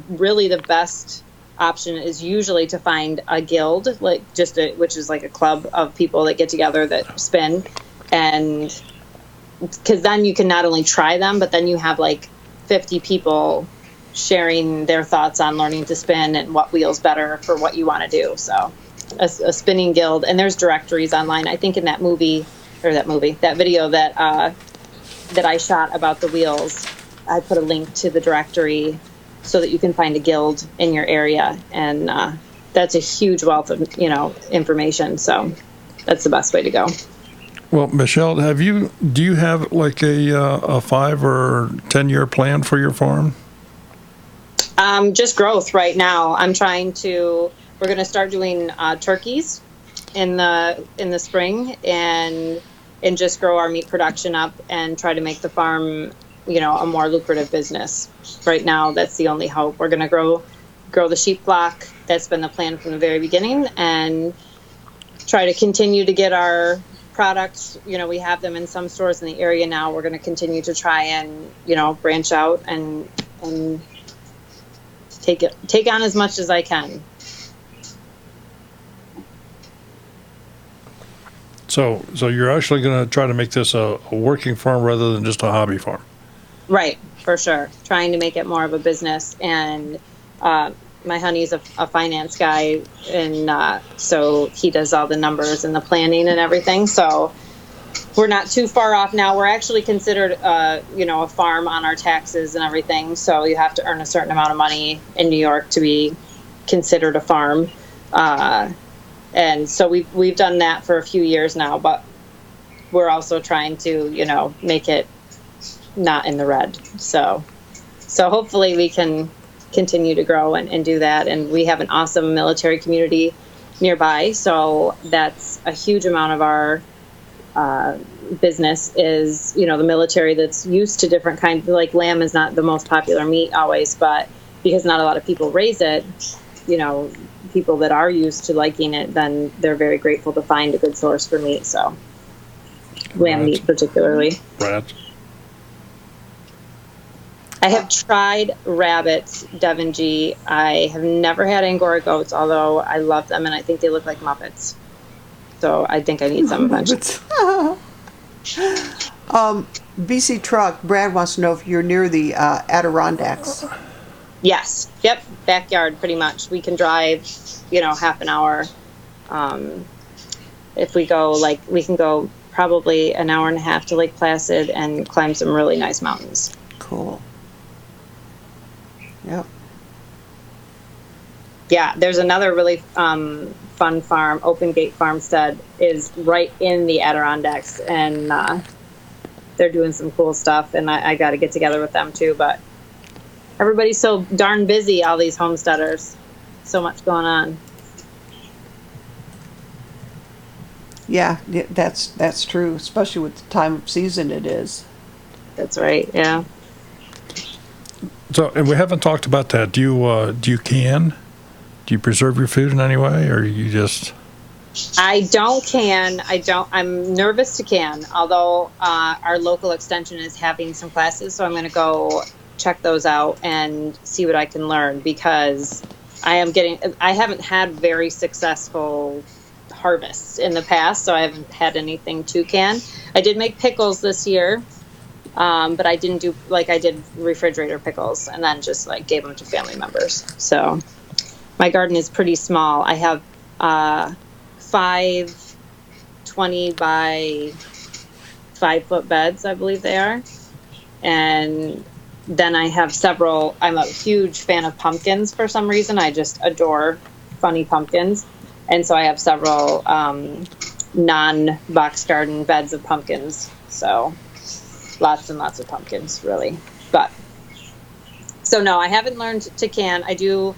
D: best option is usually to find a guild, which is like a club of people that get together that spin, and because then you can not only try them, but then you have like 50 people sharing their thoughts on learning to spin and what wheel's better for what you want to do. So a spinning guild, and there's directories online. I think in that video that I shot about the wheels, I put a link to the directory so that you can find a guild in your area, and that's a huge wealth of information. So that's the best way to go.
B: Well, Michelle, do you have like a 5 or 10 year plan for your farm?
D: Just growth right now. We're going to start doing turkeys in the spring, and just grow our meat production up and try to make the farm, a more lucrative business. Right now, that's the only hope. We're going to grow the sheep flock. That's been the plan from the very beginning, and try to continue to get our products. We have them in some stores in the area now. We're going to continue to try and, branch out and take on as much as I can.
B: So you're actually going to try to make this a working farm rather than just a hobby farm?
D: Right, for sure. Trying to make it more of a business. And my honey's a finance guy, and so he does all the numbers and the planning and everything. So we're not too far off now. We're actually considered, a farm on our taxes and everything. So you have to earn a certain amount of money in New York to be considered a farm. And so we've done that for a few years now, but we're also trying to, make it not in the red. So hopefully we can continue to grow and do that. And we have an awesome military community nearby. So that's a huge amount of our business is, the military that's used to different kinds. Like lamb is not the most popular meat always, but because not a lot of people raise it, people that are used to liking it, then they're very grateful to find a good source for meat. So lamb meat particularly.
B: Rats.
D: I have tried rabbits, Devon G. I have never had Angora goats, although I love them and I think they look like Muppets. So I think I need some eventually.
C: BC Truck, Brad wants to know if you're near the Adirondacks.
D: Yes. Yep. Backyard, pretty much. We can drive, half an hour. If we go, we can go probably an hour and a half to Lake Placid and climb some really nice mountains.
C: Cool. Yep.
D: Yeah, there's another really fun farm, Open Gate Farmstead, is right in the Adirondacks, and they're doing some cool stuff, and I got to get together with them too. But everybody's so darn busy, all these homesteaders. So much going on.
C: Yeah, that's true, especially with the time of season it is.
D: That's right, yeah.
B: So, and we haven't talked about that. Do you can? Do you preserve your food in any way, or you just?
D: I don't can. I'm nervous to can, although our local extension is having some classes, so I'm going to go check those out and see what I can learn, because I haven't had very successful harvests in the past, so I haven't had anything to can. I did make pickles this year, but I didn't do, like, I did refrigerator pickles and then just like gave them to family members. So my garden is pretty small. I have 5 20 by 5 foot beds, I believe they are. And then I have several. I'm a huge fan of pumpkins for some reason. I just adore funny pumpkins. And so I have several non-box garden beds of pumpkins. So lots and lots of pumpkins, really. But so no, I haven't learned to can. I do,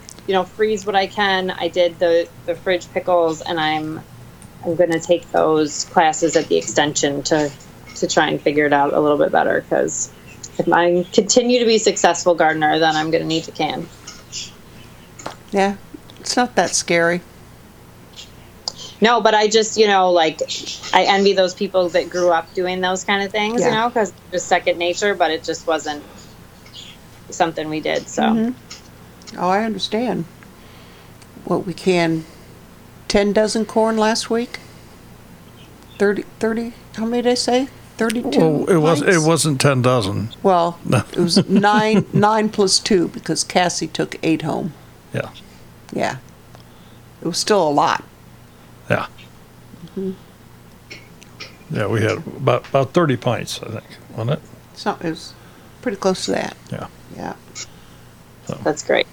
D: freeze what I can. I did the fridge pickles, and I'm going to take those classes at the extension to try and figure it out a little bit better, because if I continue to be a successful gardener, then I'm going to need to can.
C: Yeah, it's not that scary.
D: No, but I just, I envy those people that grew up doing those kind of things, because it's just second nature, but it just wasn't something we did, so.
C: Mm-hmm. Oh, I understand. What we canned 10 dozen corn last week? 30, how many did I say? 32
B: Well, it wasn't 10 dozen.
C: Well, it was 9 plus 2, because Cassie took 8 home.
B: Yeah.
C: Yeah. It was still a lot.
B: Yeah.
C: Mm-hmm.
B: Yeah, we had about 30 pints, I think, wasn't it?
C: So it was pretty close to that.
B: Yeah.
C: Yeah.
B: So,
D: that's great.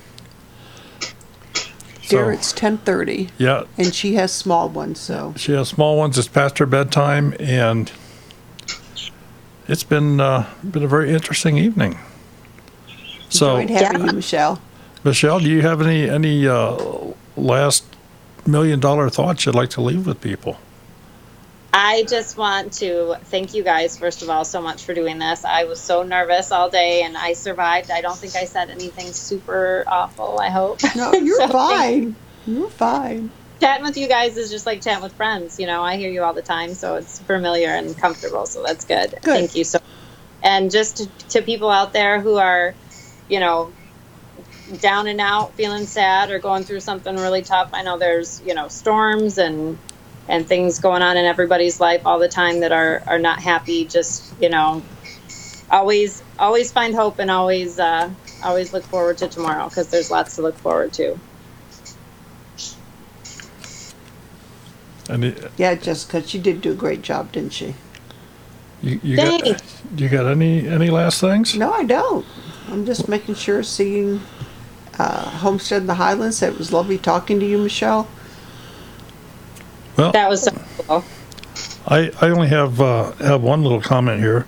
C: Dear, it's 10:30.
B: Yeah.
C: And she has small ones, so.
B: She has small ones. It's past her bedtime, and it's been a very interesting evening. So,
C: Enjoyed having you, Michelle.
B: Michelle, do you have any last $1 million thoughts you'd like to leave with people?
D: I just want to thank you guys, first of all, so much for doing this. I was so nervous all day, and I survived. I don't think I said anything super awful, I hope.
C: No, you're fine. You're fine.
D: Chatting with you guys is just like chatting with friends. I hear you all the time, so it's familiar and comfortable, so that's good. Thank you so much. And just to people out there who are, down and out, feeling sad or going through something really tough. I know there's, storms and things going on in everybody's life all the time that are not happy. Just, always find hope, and always look forward to tomorrow, because there's lots to look forward to.
C: Yeah, Jessica, she did do a great job, didn't she?
B: You got any last things?
C: No, I don't. I'm just making sure, seeing Homestead in the Highlands. It was lovely talking to you, Michelle.
B: Well,
D: that was so cool.
B: I only have one little comment here.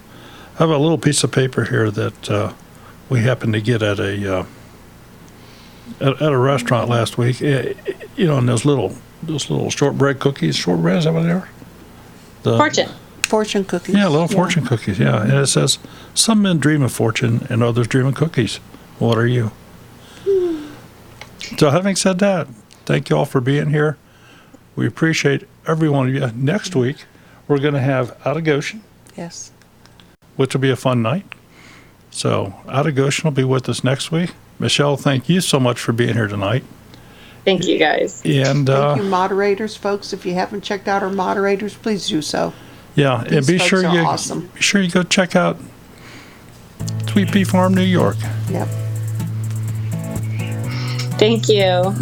B: I have a little piece of paper here that we happened to get at a restaurant last week. And those little shortbread cookies. Shortbread, is that what they are?
C: Fortune cookies.
B: Yeah, little fortune cookies. Yeah, and it says, "Some men dream of fortune, and others dream of cookies. What are you?" So, having said that, thank you all for being here. We appreciate every one of you. Next week, we're going to have Out of Goshen.
C: Yes.
B: Which will be a fun night. So, Out of Goshen will be with us next week. Michelle, thank you so much for being here tonight.
D: Thank you, guys.
B: And
C: thank you, moderators, folks. If you haven't checked out our moderators, please do so.
B: Yeah, and be sure you go check out Sweet Pea Farm New York.
C: Yep.
D: Thank you.